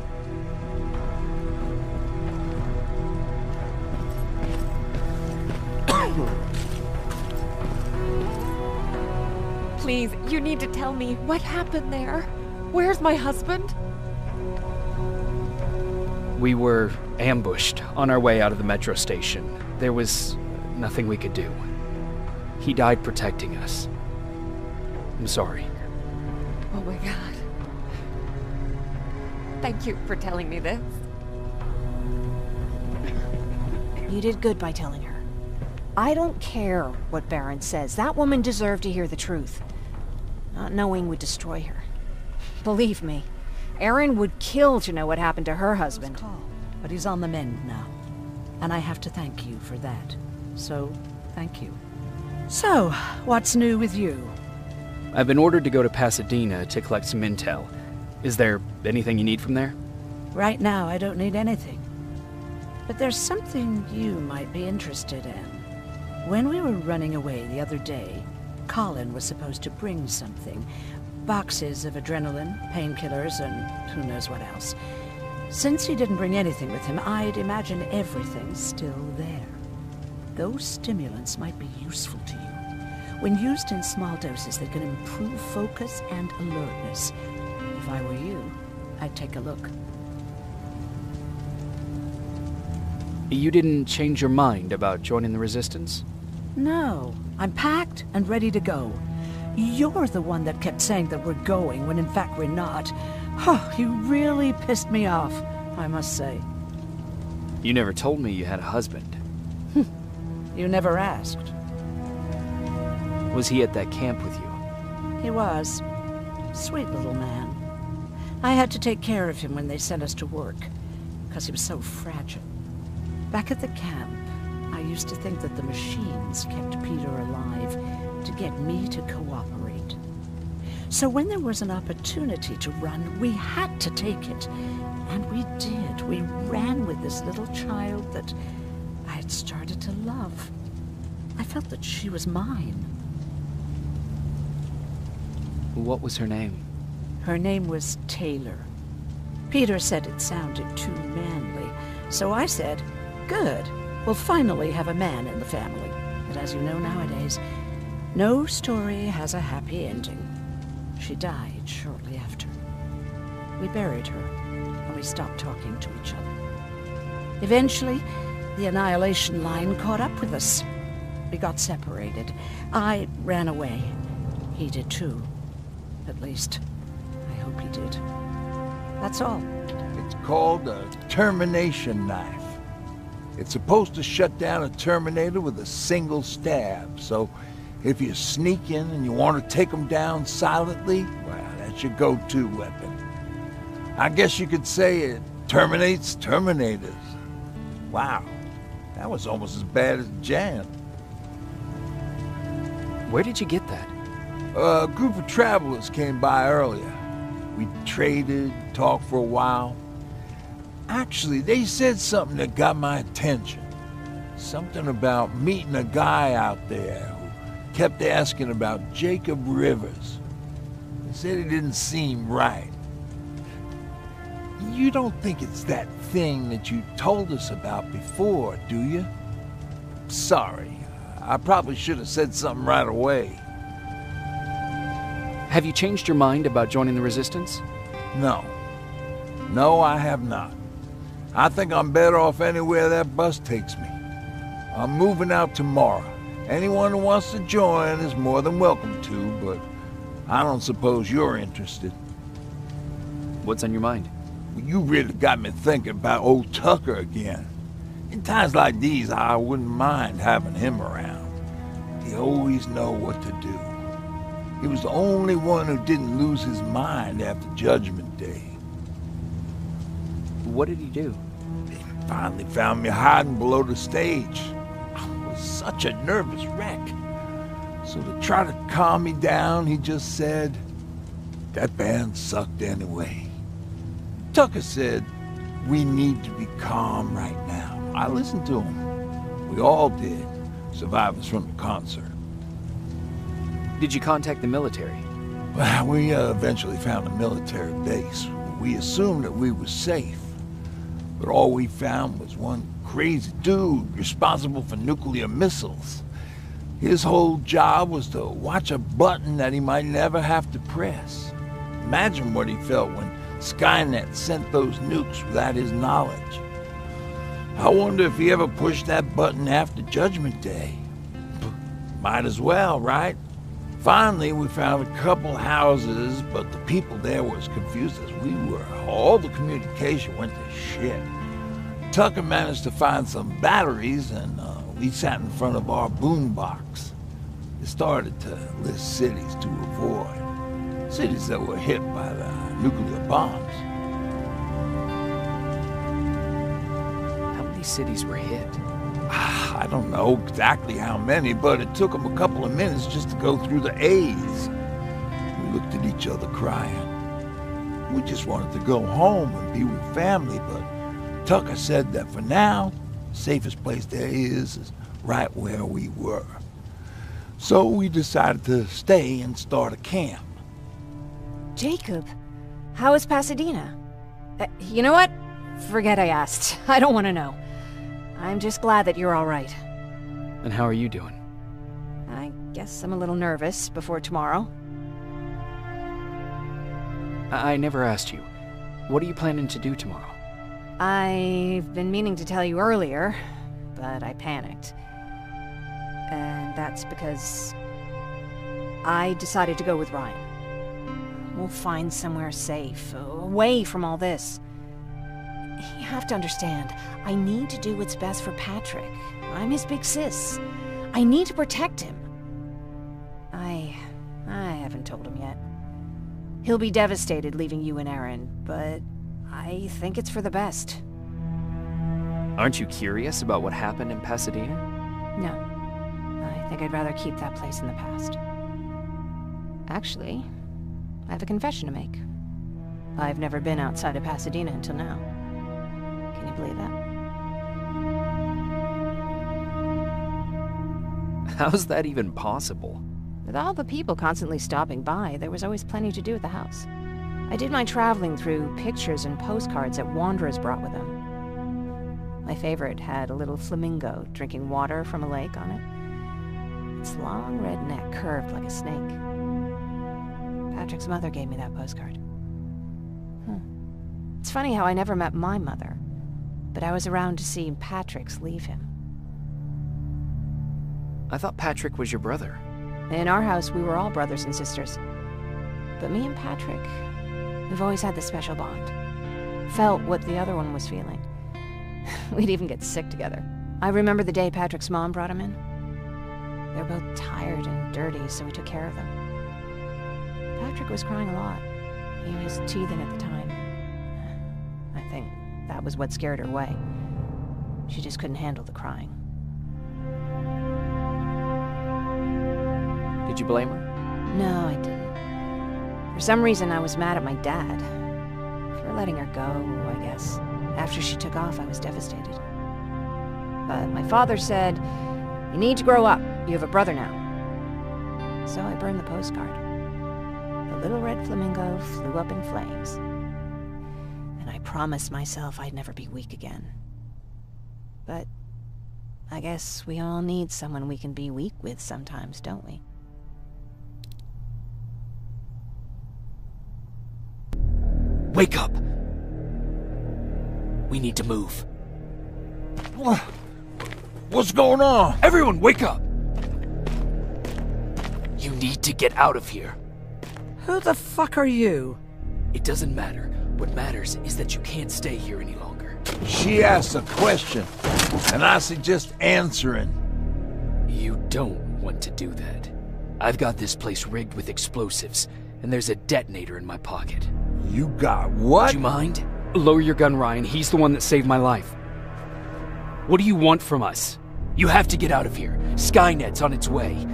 Please, you need to tell me what happened there. Where's my husband? We were ambushed on our way out of the metro station. There was nothing we could do. He died protecting us. I'm sorry. Oh my God. Thank you for telling me this. You did good by telling her. I don't care what Baron says. That woman deserved to hear the truth. Not knowing would destroy her. Believe me, Erin would kill to know what happened to her husband. But he's on the mend now. And I have to thank you for that. So, thank you. So, what's new with you? I've been ordered to go to Pasadena to collect some intel. Is there anything you need from there? Right now, I don't need anything. But there's something you might be interested in. When we were running away the other day, Colin was supposed to bring something. Boxes of adrenaline, painkillers, and who knows what else. Since he didn't bring anything with him, I'd imagine everything's still there. Those stimulants might be useful to you. When used in small doses, they can improve focus and alertness. If I were you, I'd take a look. You didn't change your mind about joining the Resistance? No, I'm packed and ready to go. You're the one that kept saying that we're going when in fact we're not. Oh, you really pissed me off, I must say. You never told me you had a husband. You never asked. Was he at that camp with you? He was. Sweet little man. I had to take care of him when they sent us to work, because he was so fragile. Back at the camp, I used to think that the machines kept Peter alive to get me to cooperate. So when there was an opportunity to run, we had to take it. And we did. We ran with this little child that I had started to love. I felt that she was mine. What was her name? Her name was Taylor. Peter said it sounded too manly, so I said, good, we'll finally have a man in the family. But as you know nowadays, no story has a happy ending. She died shortly after. We buried her, and we stopped talking to each other. Eventually, the Annihilation line caught up with us. We got separated. I ran away. He did too. At least, I hope he did. That's all. It's called a termination knife. It's supposed to shut down a Terminator with a single stab, so if you sneak in and you want to take them down silently, well, that's your go-to weapon. I guess you could say it terminates Terminators. Wow, that was almost as bad as Jan. Where did you get that? A group of travelers came by earlier. We traded, talked for a while. Actually, they said something that got my attention. Something about meeting a guy out there who kept asking about Jacob Rivers. They said it didn't seem right. You don't think it's that thing that you told us about before, do you? Sorry, I probably should have said something right away. Have you changed your mind about joining the Resistance? No. No, I have not. I think I'm better off anywhere that bus takes me. I'm moving out tomorrow. Anyone who wants to join is more than welcome to, but I don't suppose you're interested. What's on your mind? You really got me thinking about old Tucker again. In times like these, I wouldn't mind having him around. He always knows what to do. He was the only one who didn't lose his mind after Judgment Day. What did he do? He finally found me hiding below the stage. I was such a nervous wreck. So to try to calm me down, he just said, that band sucked anyway. Tucker said, we need to be calm right now. I listened to him. We all did, survivors from the concert. Did you contact the military? Well, we eventually found a military base. We assumed that we were safe. But all we found was one crazy dude responsible for nuclear missiles. His whole job was to watch a button that he might never have to press. Imagine what he felt when Skynet sent those nukes without his knowledge. I wonder if he ever pushed that button after Judgment Day. Might as well, right? Finally, we found a couple houses, but the people there were as confused as we were. All the communication went to shit. Tucker managed to find some batteries, and we sat in front of our boombox. It started to list cities to avoid. Cities that were hit by the nuclear bombs. How many cities were hit? I don't know exactly how many, but it took them a couple of minutes just to go through the A's. We looked at each other crying. We just wanted to go home and be with family, but Tucker said that for now, the safest place there is right where we were. So we decided to stay and start a camp. Jacob, how is Pasadena? You know what? Forget I asked. I don't want to know. I'm just glad that you're all right. And how are you doing? I guess I'm a little nervous before tomorrow. I never asked you. What are you planning to do tomorrow? I've been meaning to tell you earlier, but I panicked. And that's because I decided to go with Ryan. We'll find somewhere safe, away from all this. You have to understand, I need to do what's best for Patrick. I'm his big sis. I need to protect him. I haven't told him yet. He'll be devastated leaving you and Aaron, but I think it's for the best. Aren't you curious about what happened in Pasadena? No. I think I'd rather keep that place in the past. Actually, I have a confession to make. I've never been outside of Pasadena until now. Can you believe that? How's that even possible? With all the people constantly stopping by, there was always plenty to do at the house. I did my traveling through pictures and postcards that wanderers brought with them. My favorite had a little flamingo drinking water from a lake on it. Its long red neck curved like a snake. Patrick's mother gave me that postcard. It's funny how I never met my mother, but I was around to see Patrick's leave him. I thought Patrick was your brother. In our house, we were all brothers and sisters. But me and Patrick, we've always had this special bond. Felt what the other one was feeling. We'd even get sick together. I remember the day Patrick's mom brought him in. They were both tired and dirty, so we took care of them. Patrick was crying a lot. He was teething at the time. I think that was what scared her away. She just couldn't handle the crying. Did you blame her? No, I didn't. For some reason, I was mad at my dad. For letting her go, I guess. After she took off, I was devastated. But my father said, "You need to grow up. You have a brother now." So I burned the postcard. The little red flamingo flew up in flames. And I promised myself I'd never be weak again. But I guess we all need someone we can be weak with sometimes, don't we? Wake up! We need to move. What's going on? Everyone, wake up! You need to get out of here. Who the fuck are you? It doesn't matter. What matters is that you can't stay here any longer. She asked a question, and I suggest answering. You don't want to do that. I've got this place rigged with explosives, and there's a detonator in my pocket. You got what? Do you mind? Lower your gun, Ryan. He's the one that saved my life. What do you want from us? You have to get out of here. Skynet's on its way.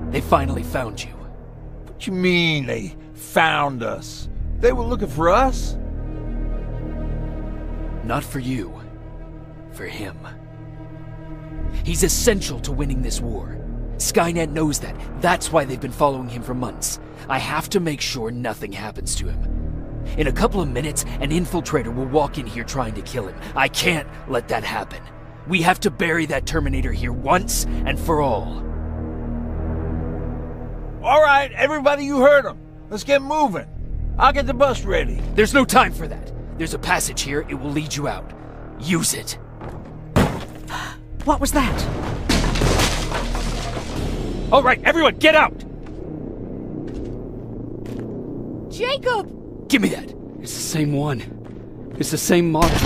They finally found you. What you mean they found us? They were looking for us? Not for you. For him. He's essential to winning this war. Skynet knows that. That's why they've been following him for months. I have to make sure nothing happens to him. In a couple of minutes, an infiltrator will walk in here trying to kill him. I can't let that happen. We have to bury that Terminator here once and for all. All right, everybody, you heard him. Let's get moving. I'll get the bus ready. There's no time for that. There's a passage here. It will lead you out. Use it. What was that? All right, everyone, get out! Jacob! Give me that. It's the same one. It's the same model.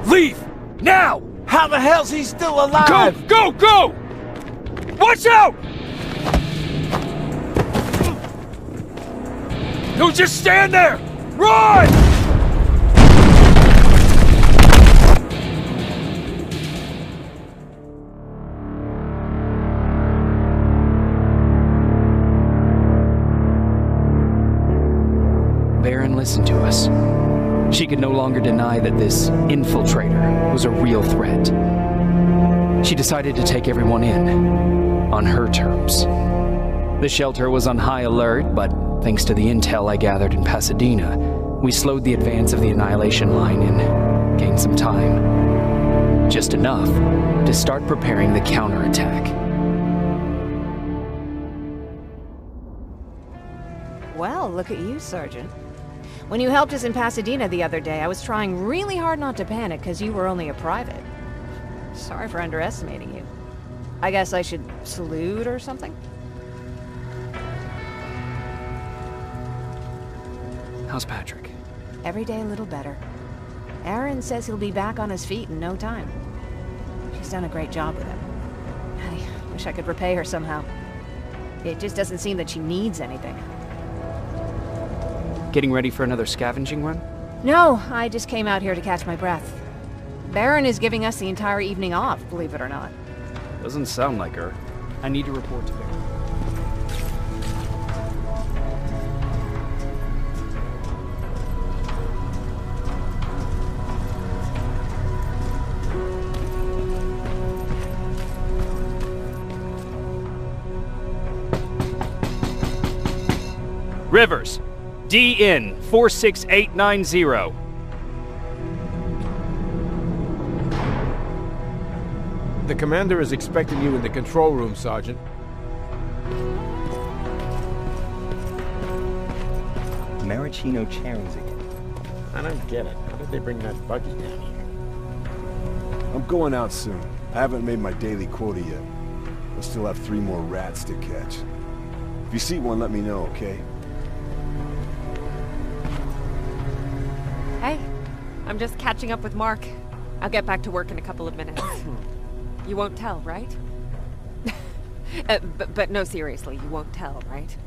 Leave! Now! How the hell's he still alive? Go! Go! Watch out! Don't just stand there! Run! Baron listened to us. She could no longer deny that this infiltrator was a real threat. She decided to take everyone in, on her terms. The shelter was on high alert, but thanks to the intel I gathered in Pasadena, we slowed the advance of the Annihilation line and gained some time. Just enough to start preparing the counterattack. Well, look at you, Sergeant. When you helped us in Pasadena the other day, I was trying really hard not to panic because you were only a private. Sorry for underestimating you. I guess I should salute or something? How's Patrick? Every day a little better. Aaron says he'll be back on his feet in no time. She's done a great job with him. I wish I could repay her somehow. It just doesn't seem that she needs anything. Getting ready for another scavenging run? No, I just came out here to catch my breath. Baron is giving us the entire evening off, believe it or not. Doesn't sound like her. I need to report to Baron. Rivers, DN 46890. The commander is expecting you in the control room, Sergeant. Maraschino cherries again. I don't get it. How did they bring that buggy down here? I'm going out soon. I haven't made my daily quota yet. I still have 3 more rats to catch. If you see one, let me know, okay? Hey, I'm just catching up with Mark. I'll get back to work in a couple of minutes. You won't tell, right? But no, seriously, you won't tell, right?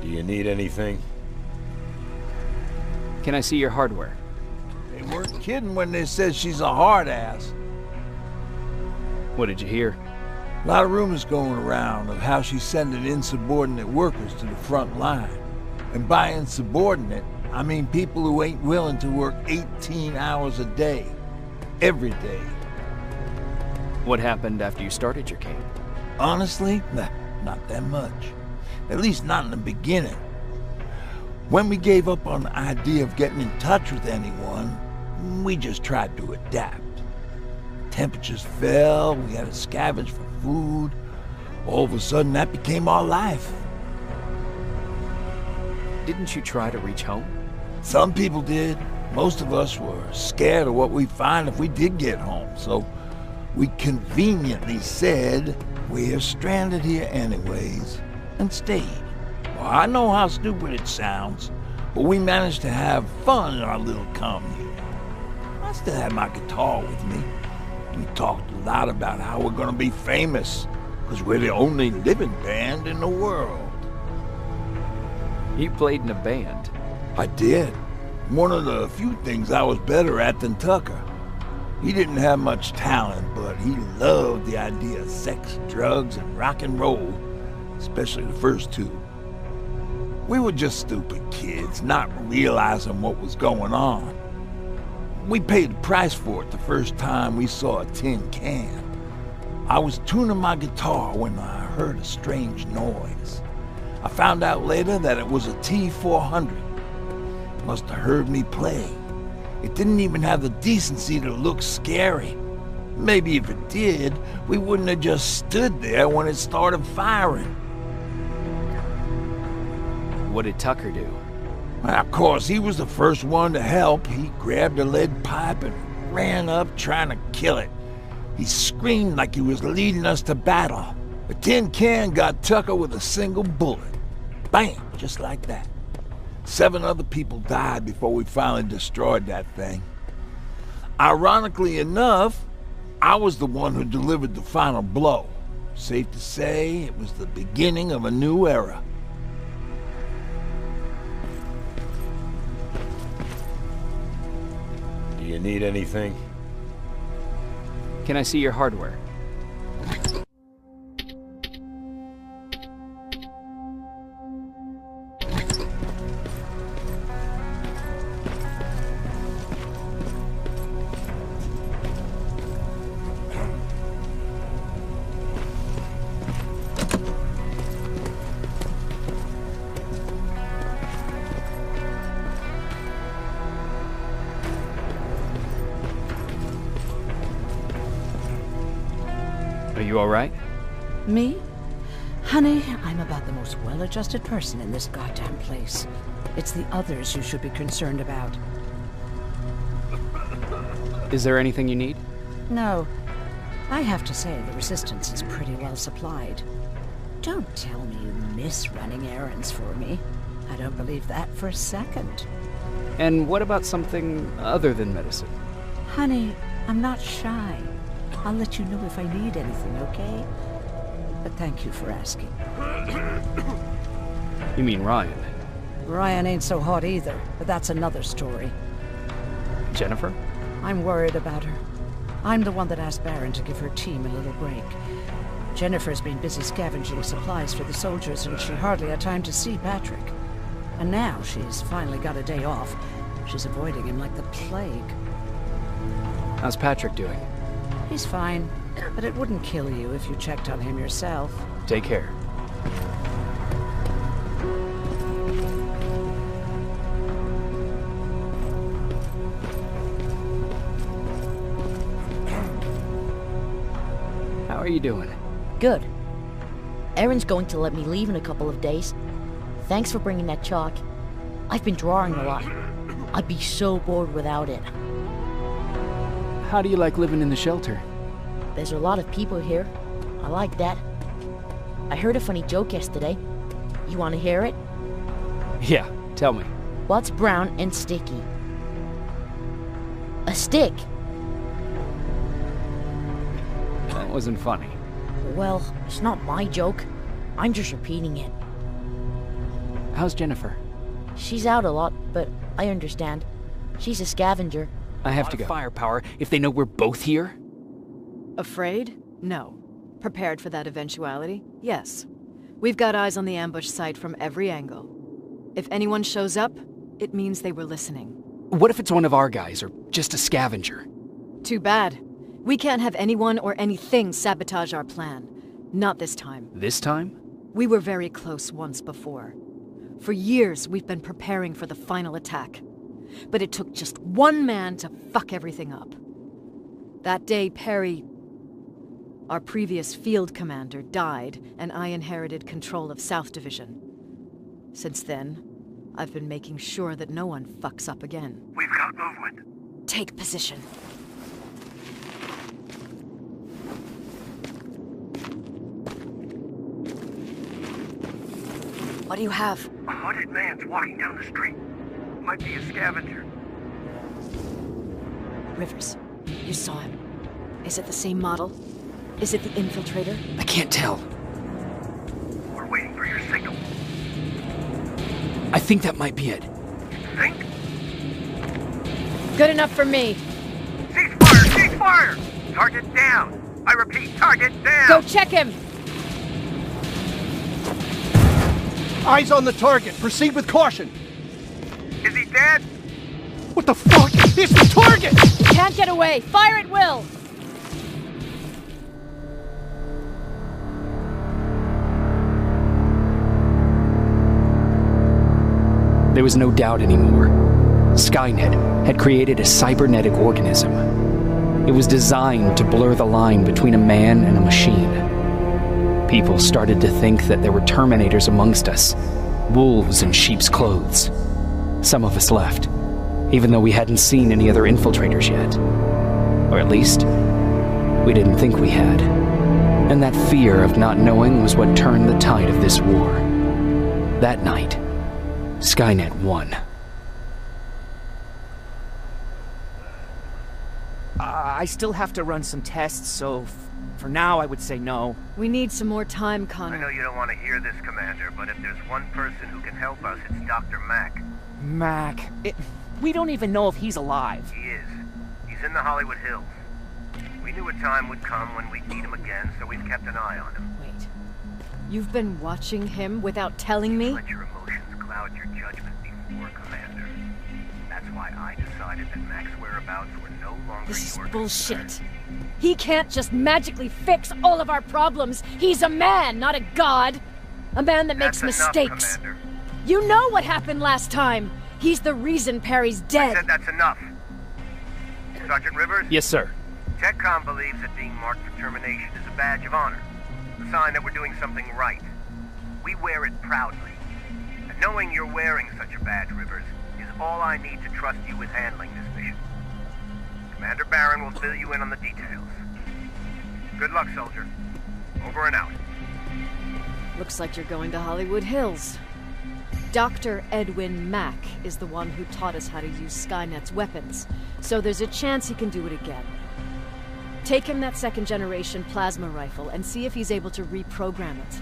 Do you need anything? Can I see your hardware? They weren't kidding when they said she's a hard ass. What did you hear? A lot of rumors going around of how she's sending insubordinate workers to the front line. And by insubordinate, I mean people who ain't willing to work 18 hours a day. Every day. What happened after you started your camp? Honestly, not that much. At least not in the beginning. When we gave up on the idea of getting in touch with anyone, we just tried to adapt. Temperatures fell, we had to scavenge for food. All of a sudden, that became our life. Didn't you try to reach home? Some people did. Most of us were scared of what we'd find if we did get home, so we conveniently said, we're stranded here anyways, and stayed. Well, I know how stupid it sounds, but we managed to have fun in our little commune. I still have my guitar with me. We talked a lot about how we're gonna be famous, because we're the only living band in the world. You played in a band? I did. One of the few things I was better at than Tucker. He didn't have much talent, but he loved the idea of sex, drugs, and rock and roll, especially the first 2. We were just stupid kids, not realizing what was going on. We paid the price for it the first time we saw a tin can. I was tuning my guitar when I heard a strange noise. I found out later that it was a T-400. Must have heard me play. It didn't even have the decency to look scary. Maybe if it did, we wouldn't have just stood there when it started firing. What did Tucker do? Well, of course, he was the first one to help. He grabbed a lead pipe and ran up trying to kill it. He screamed like he was leading us to battle. The tin can got Tucker with a single bullet. Bam! Just like that. 7 other people died before we finally destroyed that thing. Ironically enough, I was the one who delivered the final blow. Safe to say, it was the beginning of a new era. Do you need anything? Can I see your hardware? Are you all right? Me? Honey, I'm about the most well-adjusted person in this goddamn place. It's the others you should be concerned about. Is there anything you need? No. I have to say the Resistance is pretty well supplied. Don't tell me you miss running errands for me. I don't believe that for a second. And what about something other than medicine? Honey, I'm not shy. I'll let you know if I need anything, okay? But thank you for asking. You mean Ryan? Ryan ain't so hot either, but that's another story. Jennifer? I'm worried about her. I'm the one that asked Baron to give her team a little break. Jennifer's been busy scavenging supplies for the soldiers, and she hardly had time to see Patrick. And now she's finally got a day off. She's avoiding him like the plague. How's Patrick doing? He's fine, but it wouldn't kill you if you checked on him yourself. Take care. How are you doing? Good. Erin's going to let me leave in a couple of days. Thanks for bringing that chalk. I've been drawing a lot. I'd be so bored without it. How do you like living in the shelter? There's a lot of people here. I like that. I heard a funny joke yesterday. You want to hear it? Yeah, tell me. What's brown and sticky? A stick. That wasn't funny. Well, it's not my joke. I'm just repeating it. How's Jennifer? She's out a lot, but I understand. She's a scavenger. I have to go. Firepower if they know we're both here? Afraid? No. Prepared for that eventuality? Yes. We've got eyes on the ambush site from every angle. If anyone shows up, it means they were listening. What if it's one of our guys, or just a scavenger? Too bad. We can't have anyone or anything sabotage our plan. Not this time. This time? We were very close once before. For years, we've been preparing for the final attack. But it took just one man to fuck everything up. That day, Perry, our previous field commander, died, and I inherited control of South Division. Since then, I've been making sure that no one fucks up again. We've got movement. Take position. What do you have? A hooded man's walking down the street. Might be a scavenger. Rivers, you saw him. Is it the same model? Is it the infiltrator? I can't tell. We're waiting for your signal. I think that might be it. Think? Good enough for me. Cease fire! Cease fire! Target down! I repeat, target down! Go check him! Eyes on the target. Proceed with caution. Is he dead? What the fuck? It's the target! Can't get away. Fire at will! There was no doubt anymore. Skynet had created a cybernetic organism. It was designed to blur the line between a man and a machine. People started to think that there were Terminators amongst us, wolves in sheep's clothes. Some of us left, even though we hadn't seen any other infiltrators yet. Or at least, we didn't think we had. And that fear of not knowing was what turned the tide of this war. That night, Skynet won. I still have to run some tests, so for now I would say no. We need some more time, Connor. I know you don't want to hear this, Commander, but if there's one person who can help us, it's Dr. Mack. Mack. We don't even know if he's alive. He is. He's in the Hollywood Hills. We knew a time would come when we'd need him again, so we've kept an eye on him. Wait. You've been watching him without telling me? Let your emotions cloud your judgment before, Commander. That's why I decided that Mack's whereabouts were no longer This is your bullshit. concern. He can't just magically fix all of our problems. He's a man, not a god. A man that makes That's enough, mistakes. Commander. You know what happened last time. He's the reason Perry's dead. I said that's enough. Sergeant Rivers? Yes, sir. TechCom believes that being marked for termination is a badge of honor. A sign that we're doing something right. We wear it proudly. And knowing you're wearing such a badge, Rivers, is all I need to trust you with handling this mission. Commander Barron will fill you in on the details. Good luck, soldier. Over and out. Looks like you're going to Hollywood Hills. Dr. Edwin Mack is the one who taught us how to use Skynet's weapons, so there's a chance he can do it again. Take him that second-generation plasma rifle and see if he's able to reprogram it.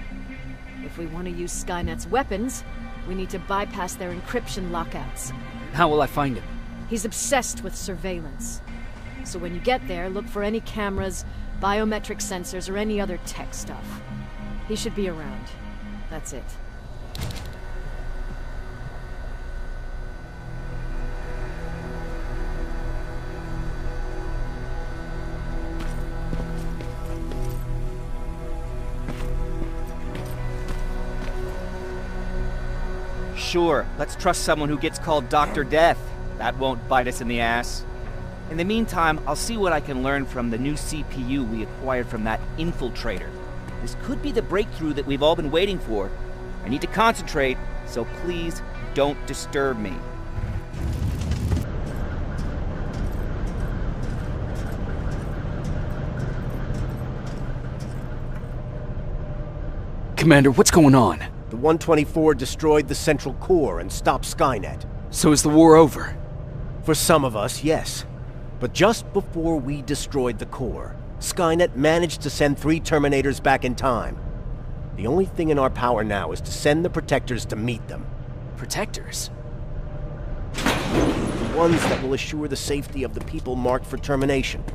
If we want to use Skynet's weapons, we need to bypass their encryption lockouts. How will I find him? He's obsessed with surveillance. So when you get there, look for any cameras, biometric sensors, or any other tech stuff. He should be around. That's it. Sure, let's trust someone who gets called Dr. Death. That won't bite us in the ass. In the meantime, I'll see what I can learn from the new CPU we acquired from that infiltrator. This could be the breakthrough that we've all been waiting for. I need to concentrate, so please don't disturb me. Commander, what's going on? The 124 destroyed the central core and stopped Skynet. So is the war over? For some of us, yes. But just before we destroyed the core, Skynet managed to send 3 Terminators back in time. The only thing in our power now is to send the Protectors to meet them. Protectors? The ones that will assure the safety of the people marked for termination.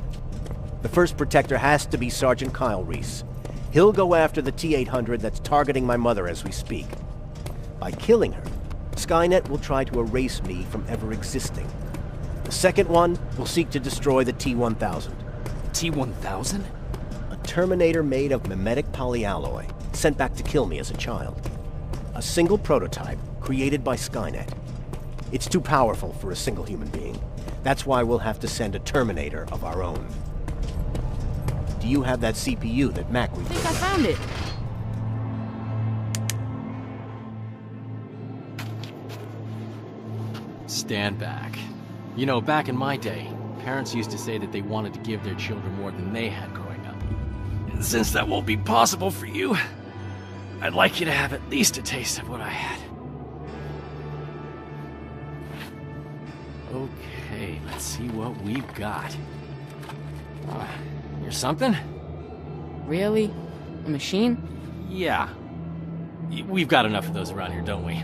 The first Protector has to be Sergeant Kyle Reese. He'll go after the T-800 that's targeting my mother as we speak. By killing her, Skynet will try to erase me from ever existing. The second one will seek to destroy the T-1000. T-1000? A Terminator made of mimetic polyalloy, sent back to kill me as a child. A single prototype created by Skynet. It's too powerful for a single human being. That's why we'll have to send a Terminator of our own. Do you have that CPU that Mac rebuilt? I think I found it. Stand back. You know, back in my day, parents used to say that they wanted to give their children more than they had growing up. And since that won't be possible for you, I'd like you to have at least a taste of what I had. Okay, let's see what we've got. Here's something? Really? A machine? Yeah. We've got enough of those around here, don't we?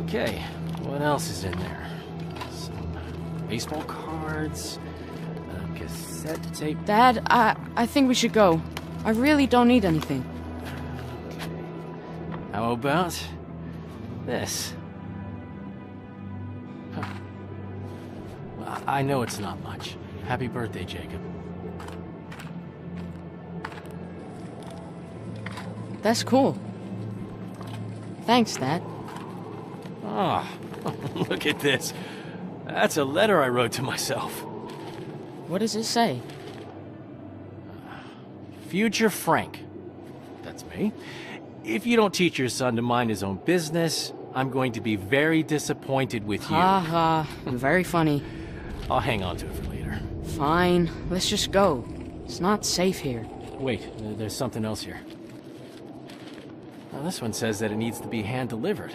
Okay, what else is in there? Some baseball cards, a cassette tape. Dad, I think we should go. I really don't need anything. How about this? Huh. I know it's not much. Happy birthday, Jacob. That's cool. Thanks, Dad. Ah, look at this. That's a letter I wrote to myself. What does it say? Future Frank. That's me. If you don't teach your son to mind his own business, I'm going to be very disappointed with you. Ha ha. Very funny. I'll hang on to it for later. Fine. Let's just go. It's not safe here. Wait, there's something else here. Now, this one says that it needs to be hand-delivered.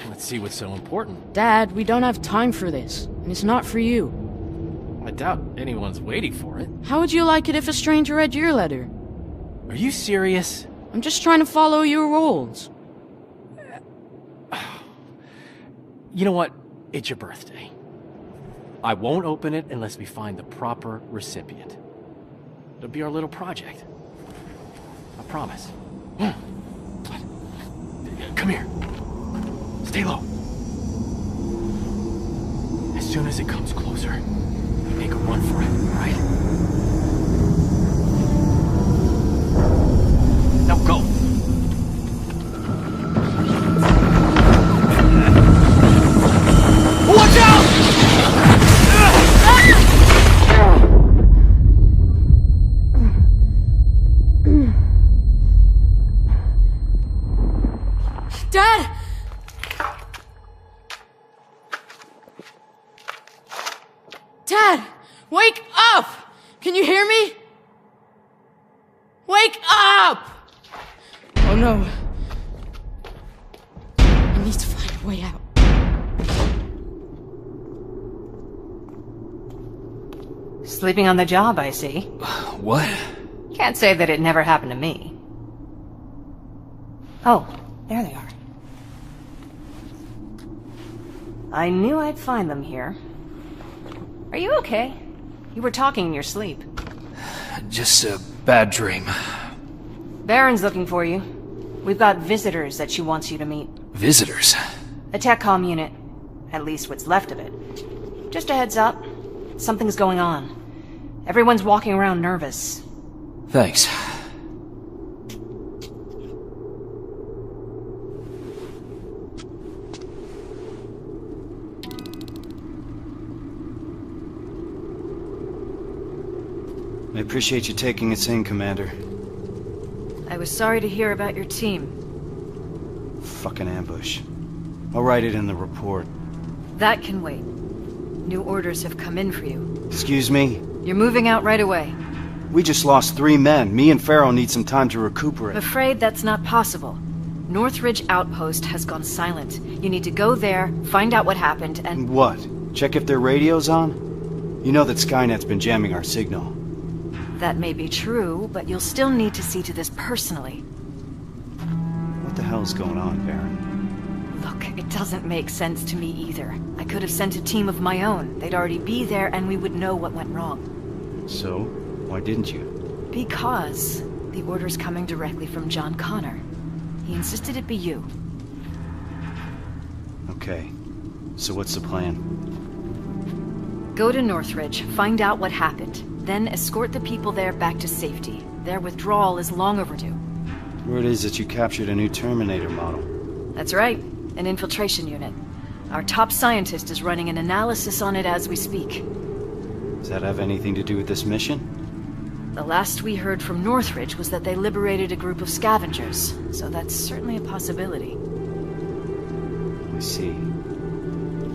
Let's see what's so important. Dad, we don't have time for this. And it's not for you. I doubt anyone's waiting for it. How would you like it if a stranger read your letter? Are you serious? I'm just trying to follow your rules. You know what? It's your birthday. I won't open it unless we find the proper recipient. It'll be our little project. I promise. Come here. Stay low. As soon as it comes closer, make a run for it, all right? Now go! Watch out! Dad! Dad! Wake up! Can you hear me? Wake up! Oh no. I need to find a way out. Sleeping on the job, I see. What? Can't say that it never happened to me. Oh, there they are. I knew I'd find them here. Are you okay? You were talking in your sleep. Just a bad dream. Baron's looking for you. We've got visitors that she wants you to meet. Visitors? A TechCom unit. At least what's left of it. Just a heads up. Something's going on. Everyone's walking around nervous. Thanks. I appreciate you taking us in, Commander. I was sorry to hear about your team. Fucking ambush. I'll write it in the report. That can wait. New orders have come in for you. Excuse me? You're moving out right away. We just lost 3 men. Me and Farrell need some time to recuperate. I'm afraid that's not possible. Northridge Outpost has gone silent. You need to go there, find out what happened, and... What? Check if their radio's on? You know that Skynet's been jamming our signal. That may be true, but you'll still need to see to this personally. What the hell's going on, Baron? Look, it doesn't make sense to me either. I could have sent a team of my own. They'd already be there and we would know what went wrong. So, why didn't you? Because the order's coming directly from John Connor. He insisted it be you. Okay. So what's the plan? Go to Northridge, find out what happened. Then escort the people there back to safety. Their withdrawal is long overdue. Word is that you captured a new Terminator model. That's right, an infiltration unit. Our top scientist is running an analysis on it as we speak. Does that have anything to do with this mission? The last we heard from Northridge was that they liberated a group of scavengers, so that's certainly a possibility. I see.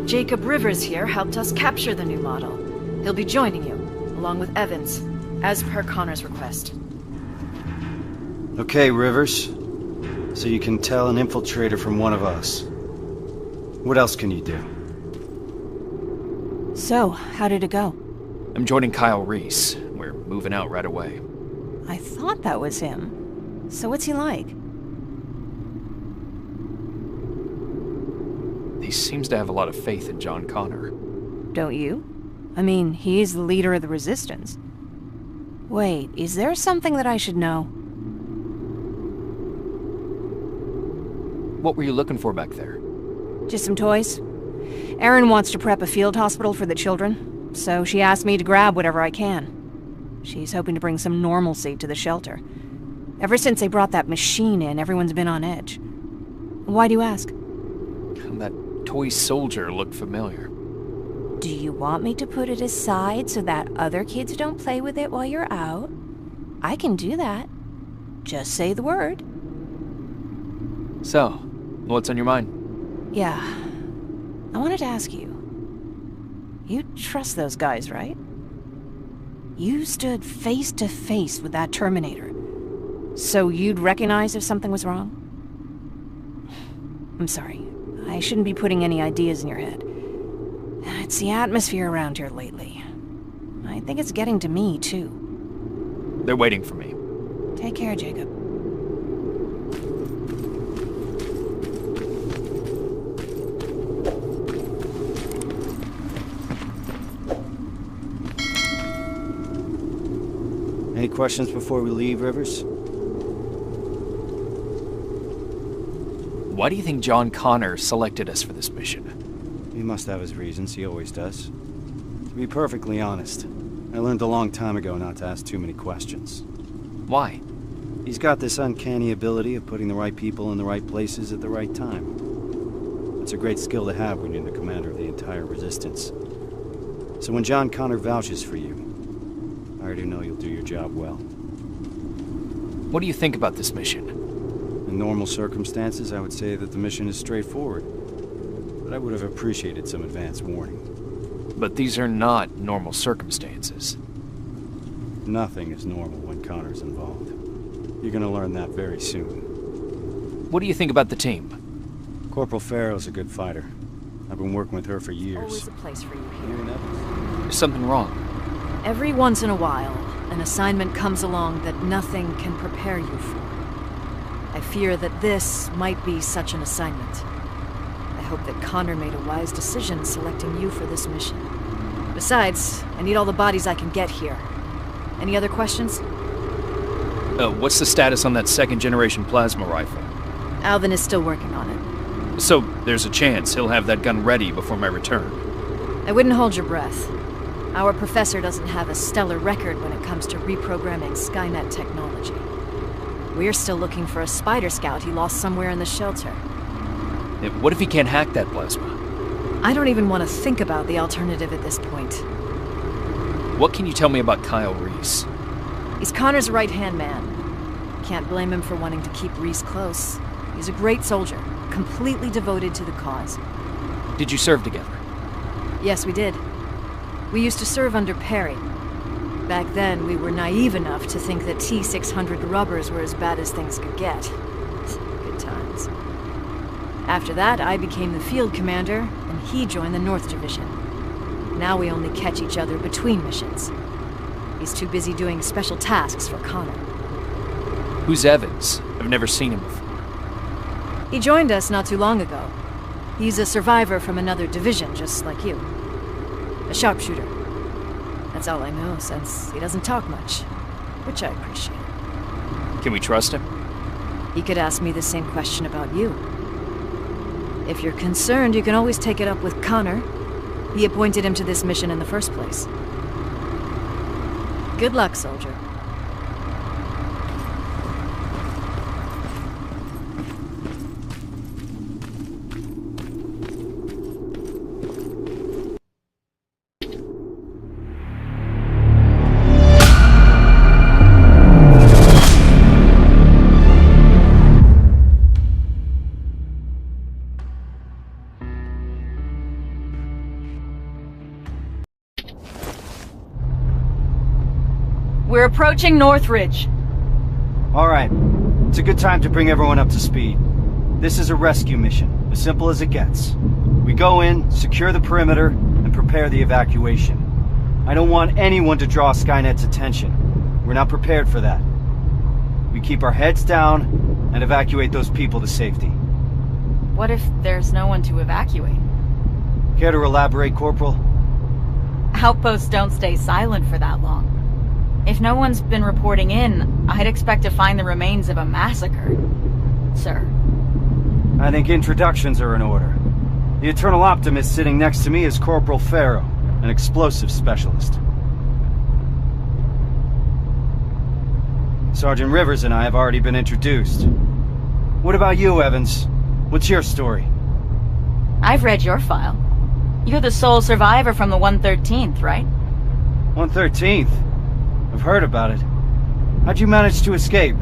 Jacob Rivers here helped us capture the new model. He'll be joining you, along with Evans, as per Connor's request. Okay, Rivers. So you can tell an infiltrator from one of us. What else can you do? So, how did it go? I'm joining Kyle Reese. We're moving out right away. I thought that was him. So what's he like? He seems to have a lot of faith in John Connor. Don't you? I mean, he is the leader of the Resistance. Wait, is there something that I should know? What were you looking for back there? Just some toys. Erin wants to prep a field hospital for the children, so she asked me to grab whatever I can. She's hoping to bring some normalcy to the shelter. Ever since they brought that machine in, everyone's been on edge. Why do you ask? That toy soldier looked familiar. Do you want me to put it aside so that other kids don't play with it while you're out? I can do that. Just say the word. So, what's on your mind? Yeah. I wanted to ask you. You trust those guys, right? You stood face to face with that Terminator. So you'd recognize if something was wrong? I'm sorry. I shouldn't be putting any ideas in your head. It's the atmosphere around here lately. I think it's getting to me, too. They're waiting for me. Take care, Jacob. Any questions before we leave, Rivers? Why do you think John Connor selected us for this mission? He must have his reasons, he always does. To be perfectly honest, I learned a long time ago not to ask too many questions. Why? He's got this uncanny ability of putting the right people in the right places at the right time. It's a great skill to have when you're the commander of the entire Resistance. So when John Connor vouches for you, I already know you'll do your job well. What do you think about this mission? In normal circumstances, I would say that the mission is straightforward. But I would have appreciated some advance warning. But these are not normal circumstances. Nothing is normal when Connor's involved. You're gonna learn that very soon. What do you think about the team? Corporal Farrow's a good fighter. I've been working with her for years. Always a place for you here. There's something wrong. Every once in a while, an assignment comes along that nothing can prepare you for. I fear that this might be such an assignment. I hope that Connor made a wise decision selecting you for this mission. Besides, I need all the bodies I can get here. Any other questions? What's the status on that second-generation plasma rifle? Alvin is still working on it. So, there's a chance he'll have that gun ready before my return. I wouldn't hold your breath. Our professor doesn't have a stellar record when it comes to reprogramming Skynet technology. We're still looking for a Spider Scout he lost somewhere in the shelter. What if he can't hack that plasma? I don't even want to think about the alternative at this point. What can you tell me about Kyle Reese? He's Connor's right-hand man. Can't blame him for wanting to keep Reese close. He's a great soldier, completely devoted to the cause. Did you serve together? Yes, we did. We used to serve under Perry. Back then, we were naive enough to think that T-600 rubbers were as bad as things could get. Good times. After that, I became the field commander, and he joined the North Division. Now we only catch each other between missions. He's too busy doing special tasks for Connor. Who's Evans? I've never seen him before. He joined us not too long ago. He's a survivor from another division, just like you. A sharpshooter. That's all I know, since he doesn't talk much, which I appreciate. Can we trust him? He could ask me the same question about you. If you're concerned, you can always take it up with Connor. He appointed him to this mission in the first place. Good luck, soldier. We're approaching Northridge. All right. It's a good time to bring everyone up to speed. This is a rescue mission, as simple as it gets. We go in, secure the perimeter, and prepare the evacuation. I don't want anyone to draw Skynet's attention. We're not prepared for that. We keep our heads down and evacuate those people to safety. What if there's no one to evacuate? Care to elaborate, Corporal? Outposts don't stay silent for that long. If no one's been reporting in, I'd expect to find the remains of a massacre, sir. I think introductions are in order. The Eternal Optimist sitting next to me is Corporal Farrow, an explosive specialist. Sergeant Rivers and I have already been introduced. What about you, Evans? What's your story? I've read your file. You're the sole survivor from the 113th, right? 113th? I've heard about it. How'd you manage to escape?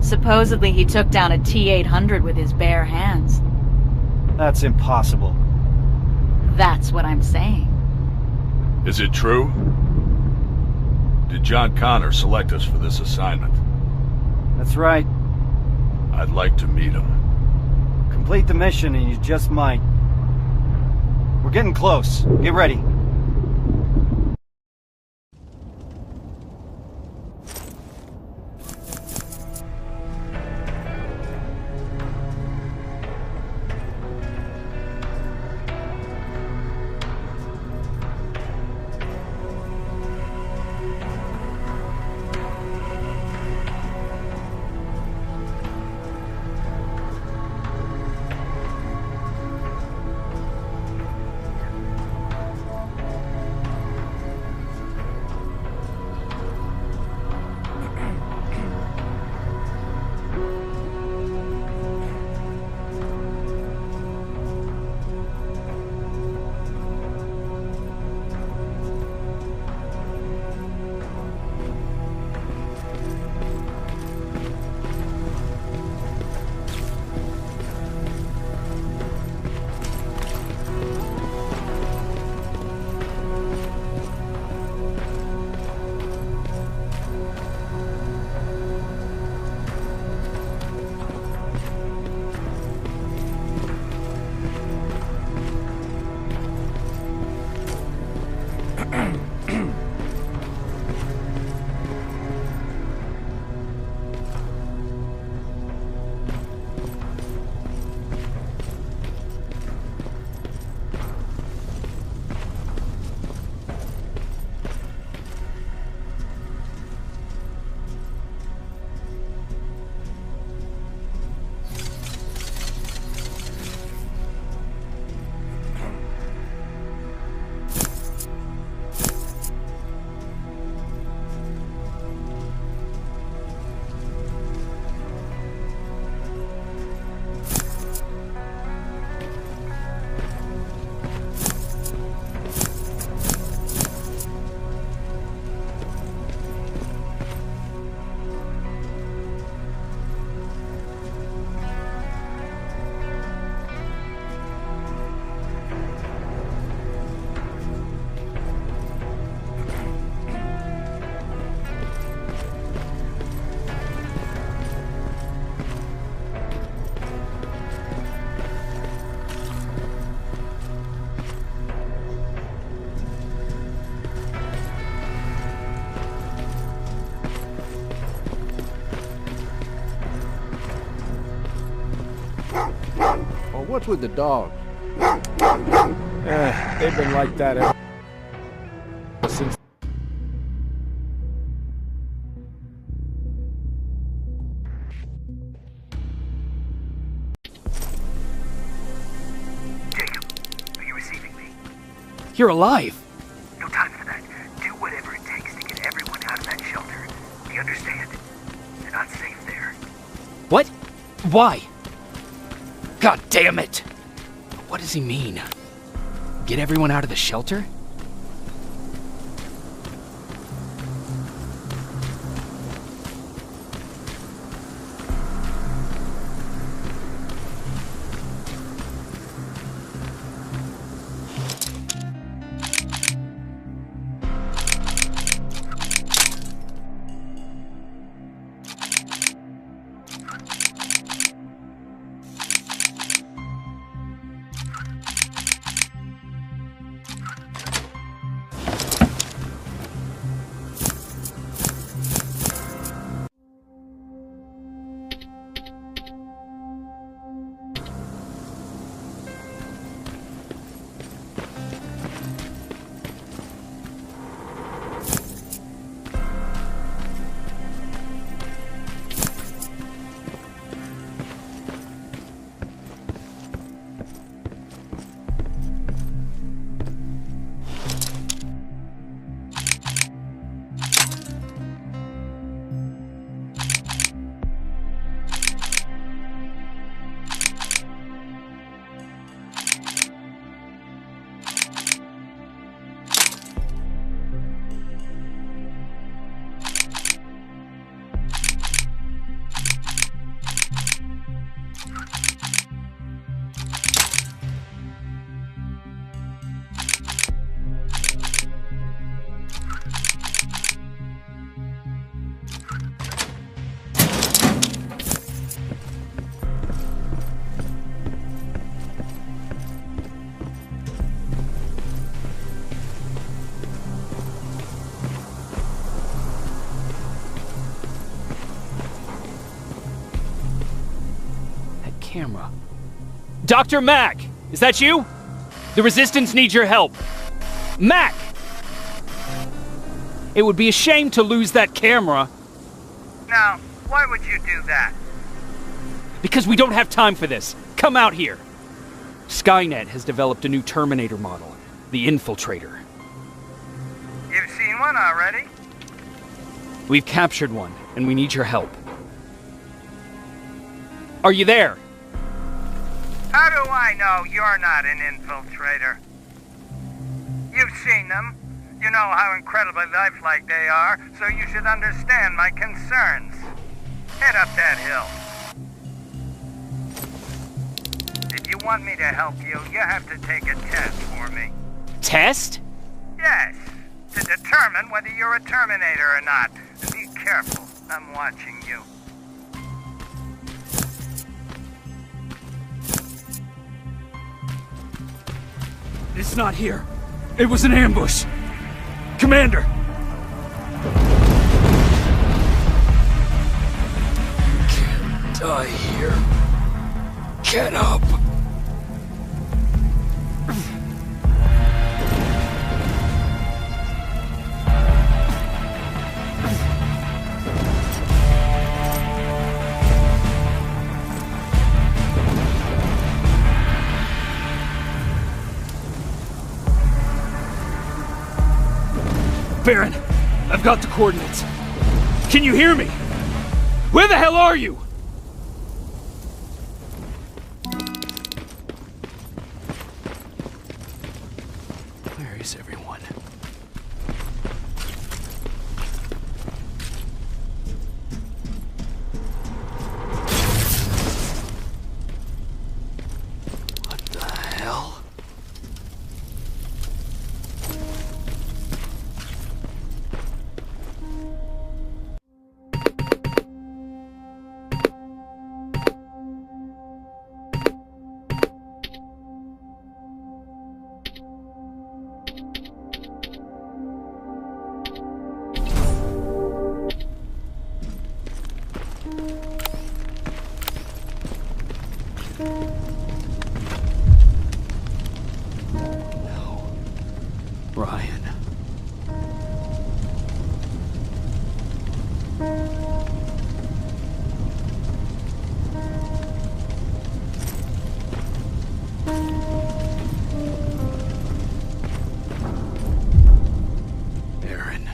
Supposedly he took down a T-800 with his bare hands. That's impossible. That's what I'm saying. Is it true? Did John Connor select us for this assignment? That's right. I'd like to meet him. Complete the mission and you just might. We're getting close. Get ready. What's with the dogs? They've been like that ever since. Jacob, are you receiving me? You're alive! No time for that. Do whatever it takes to get everyone out of that shelter. Do you understand? They're not safe there. What? Why? God damn it! What does he mean? Get everyone out of the shelter? camera. Dr. Mack! Is that you? The Resistance needs your help. Mack! It would be a shame to lose that camera. Now, why would you do that? Because we don't have time for this. Come out here. Skynet has developed a new Terminator model, the Infiltrator. You've seen one already? We've captured one, and we need your help. Are you there? How do I know you're not an infiltrator? You've seen them. You know how incredibly lifelike they are, so you should understand my concerns. Head up that hill. If you want me to help you, you have to take a test for me. Test? Yes, to determine whether you're a Terminator or not. Be careful, I'm watching you. It's not here. It was an ambush. Commander! Can't die here. Get up! Baron, I've got the coordinates. Can you hear me? Where the hell are you? Where is everyone? What the hell? Ryan. Aaron.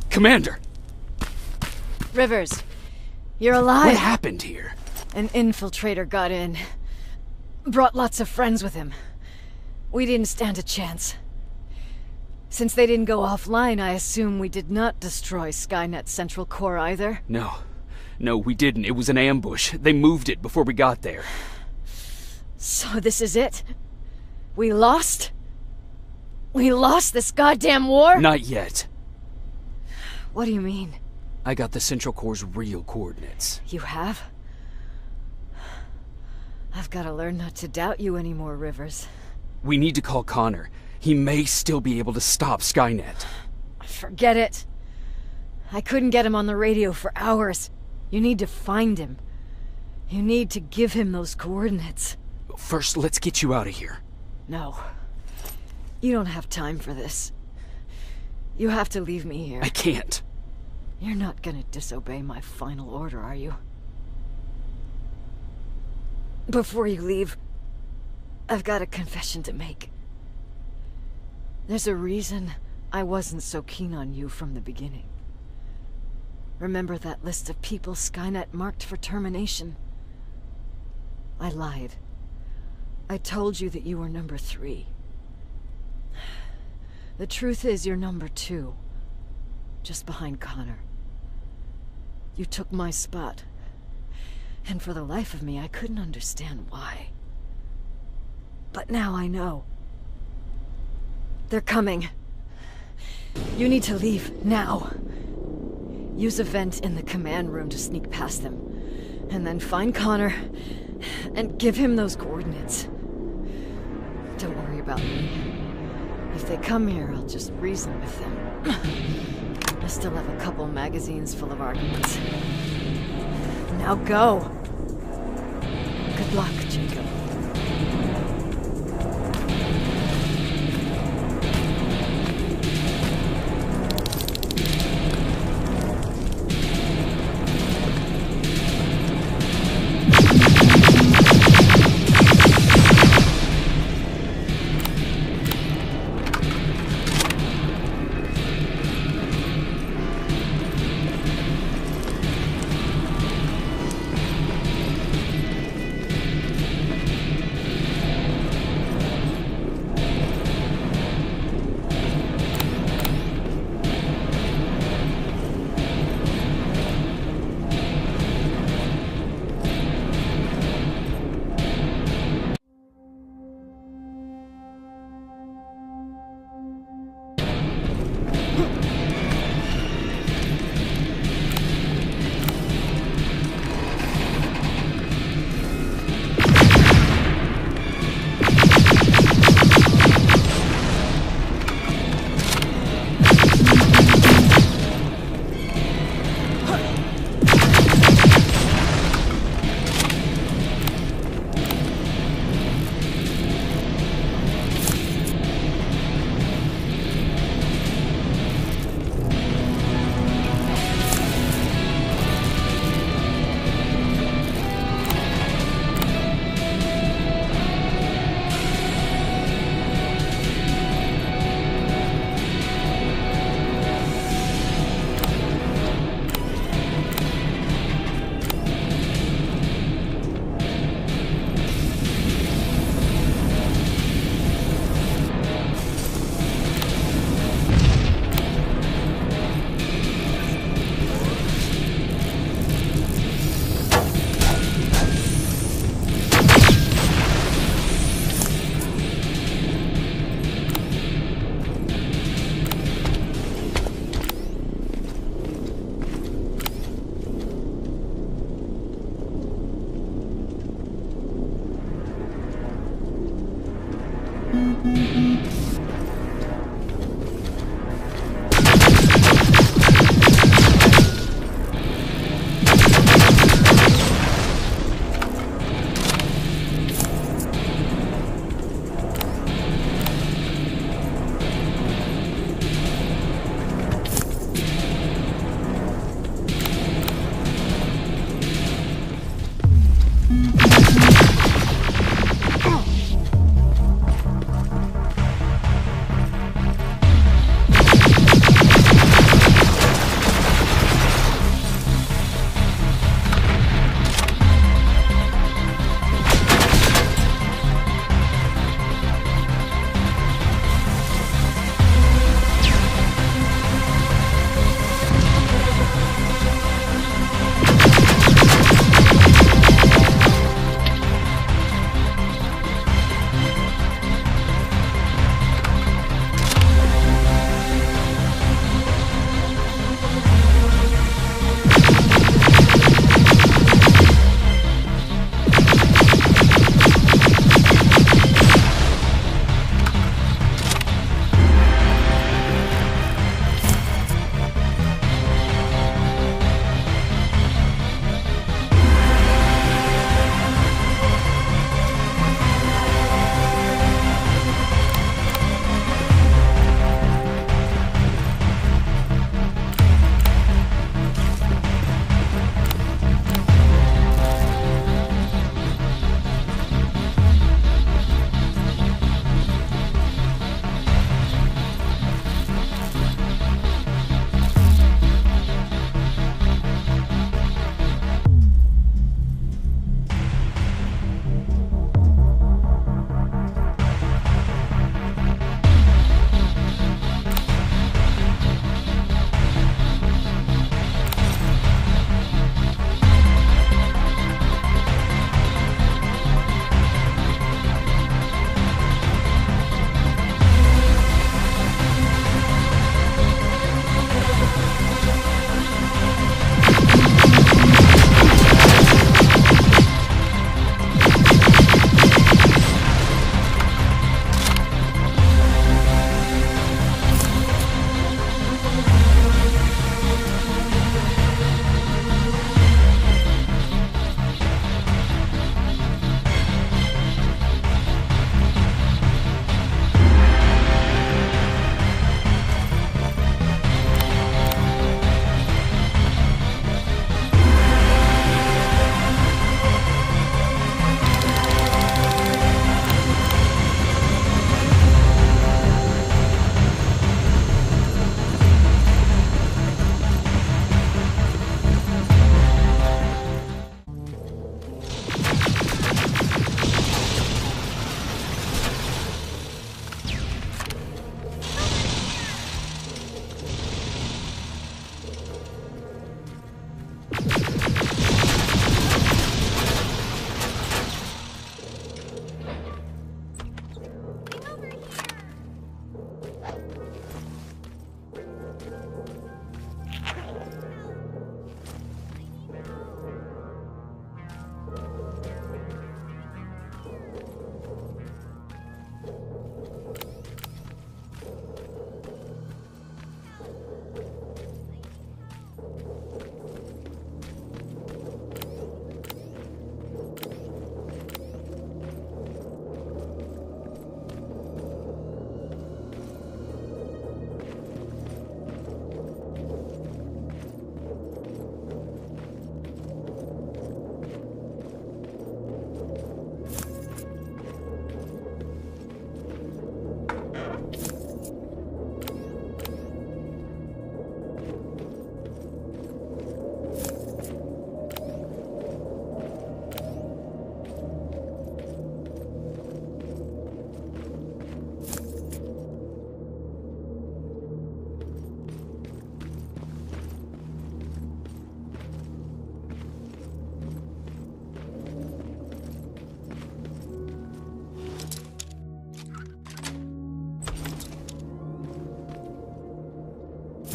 Commander! Rivers, you're alive. What happened here? An infiltrator got in. Brought lots of friends with him. We didn't stand a chance. Since they didn't go offline, I assume we did not destroy Skynet's central core either? No, we didn't. It was an ambush. They moved it before we got there. So this is it? We lost? We lost this goddamn war? Not yet. What do you mean? I got the Central Core's real coordinates. You have? I've got to learn not to doubt you anymore, Rivers. We need to call Connor. He may still be able to stop Skynet. Forget it. I couldn't get him on the radio for hours. You need to find him. You need to give him those coordinates. First, let's get you out of here. No. You don't have time for this. You have to leave me here. I can't. You're not gonna disobey my final order, are you? Before you leave, I've got a confession to make. There's a reason I wasn't so keen on you from the beginning. Remember that list of people Skynet marked for termination? I lied. I told you that you were number 3. The truth is you're number 2. Just behind Connor. You took my spot. And for the life of me, I couldn't understand why. But now I know. They're coming. You need to leave, now. Use a vent in the command room to sneak past them. And then find Connor, and give him those coordinates. Don't worry about me. If they come here, I'll just reason with them. I still have a couple magazines full of arguments. Now go! Good luck, Jacob.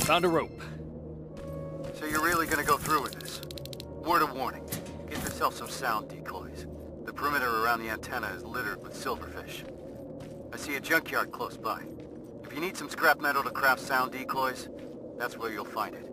Found a rope. So you're really gonna go through with this? Word of warning. Get yourself some sound decoys. The perimeter around the antenna is littered with silverfish. I see a junkyard close by. If you need some scrap metal to craft sound decoys, that's where you'll find it.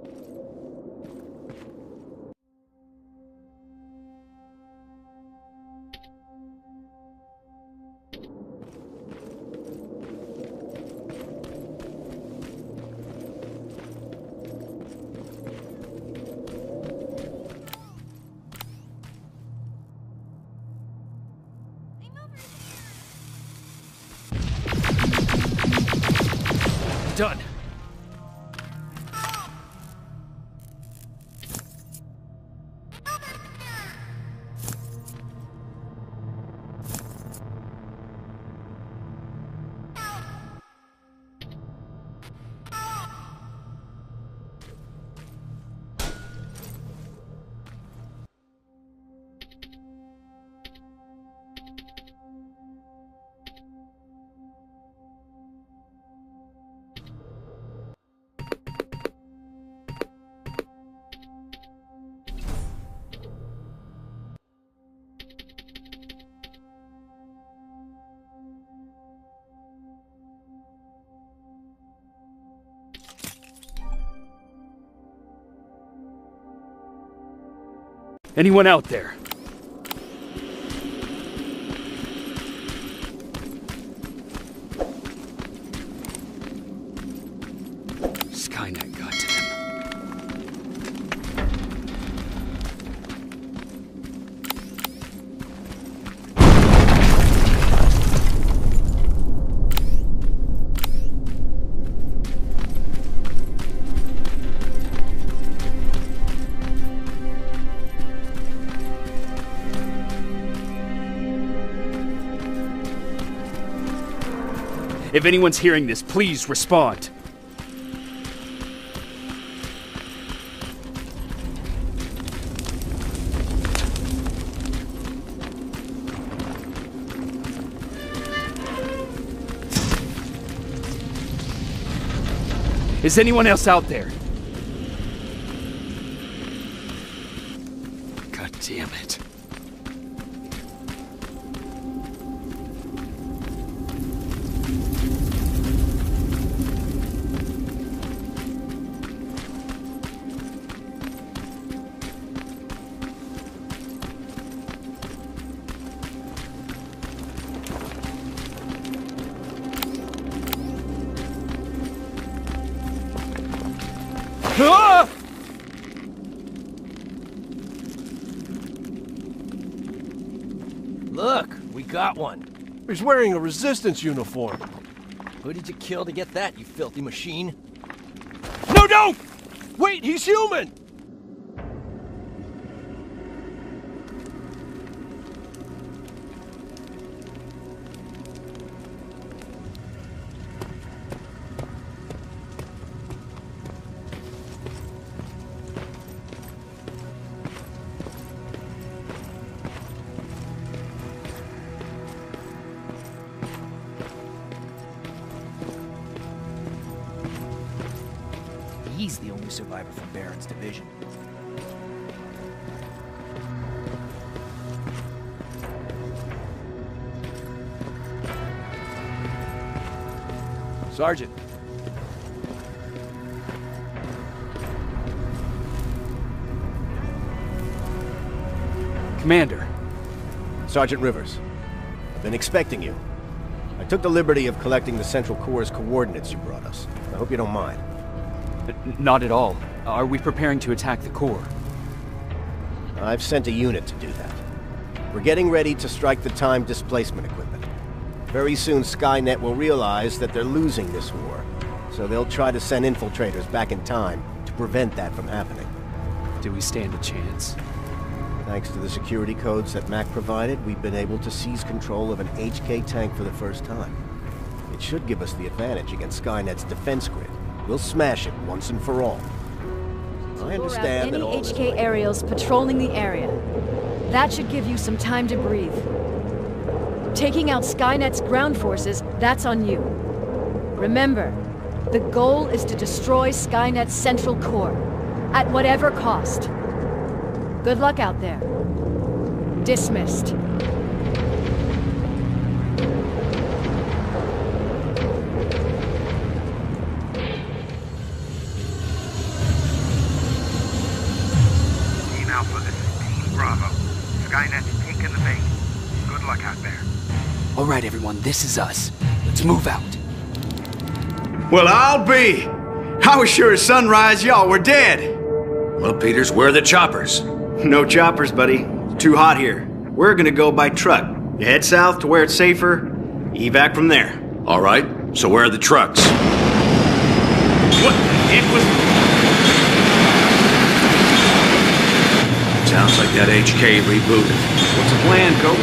Done. Anyone out there? Skynet got to him. If anyone's hearing this, please respond. Is anyone else out there? God damn it. Ah! Look, we got one. He's wearing a resistance uniform. Who did you kill to get that, you filthy machine? No, don't! Wait, he's human! He's the only survivor from Baron's division. Sergeant. Commander. Sergeant Rivers. I've been expecting you. I took the liberty of collecting the Central Corps' coordinates you brought us. I hope you don't mind. Not at all. Are we preparing to attack the core? I've sent a unit to do that. We're getting ready to strike the time displacement equipment. Very soon Skynet will realize that they're losing this war, so they'll try to send infiltrators back in time to prevent that from happening. Do we stand a chance? Thanks to the security codes that Mac provided, we've been able to seize control of an HK tank for the first time. It should give us the advantage against Skynet's defense grid. We'll smash it once and for all. I understand that all any HK aerials patrolling the area. That should give you some time to breathe. Taking out Skynet's ground forces, that's on you. Remember, The goal is to destroy Skynet's central core, at whatever cost. Good luck out there. Dismissed. Team Alpha, this is Team Bravo. Skynet's taken the base. Good luck out there. All right, everyone, this is us. Let's move out. Well, I'll be. I was sure at sunrise y'all were dead. Well, Peters, where are the choppers? No choppers, buddy. Too hot here. We're gonna go by truck. You head south to where it's safer. Evac from there. All right, so where are the trucks? What? It was... Sounds like that HK rebooted. What's the plan, Coach?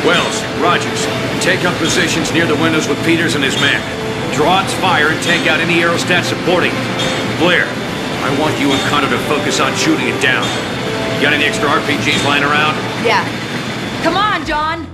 Wells, Rogers, take up positions near the windows with Peters and his men. Draw its fire and take out any aerostat supporting it. Blair, I want you and Connor to focus on shooting it down. Got any extra RPGs lying around? Yeah. Come on, John!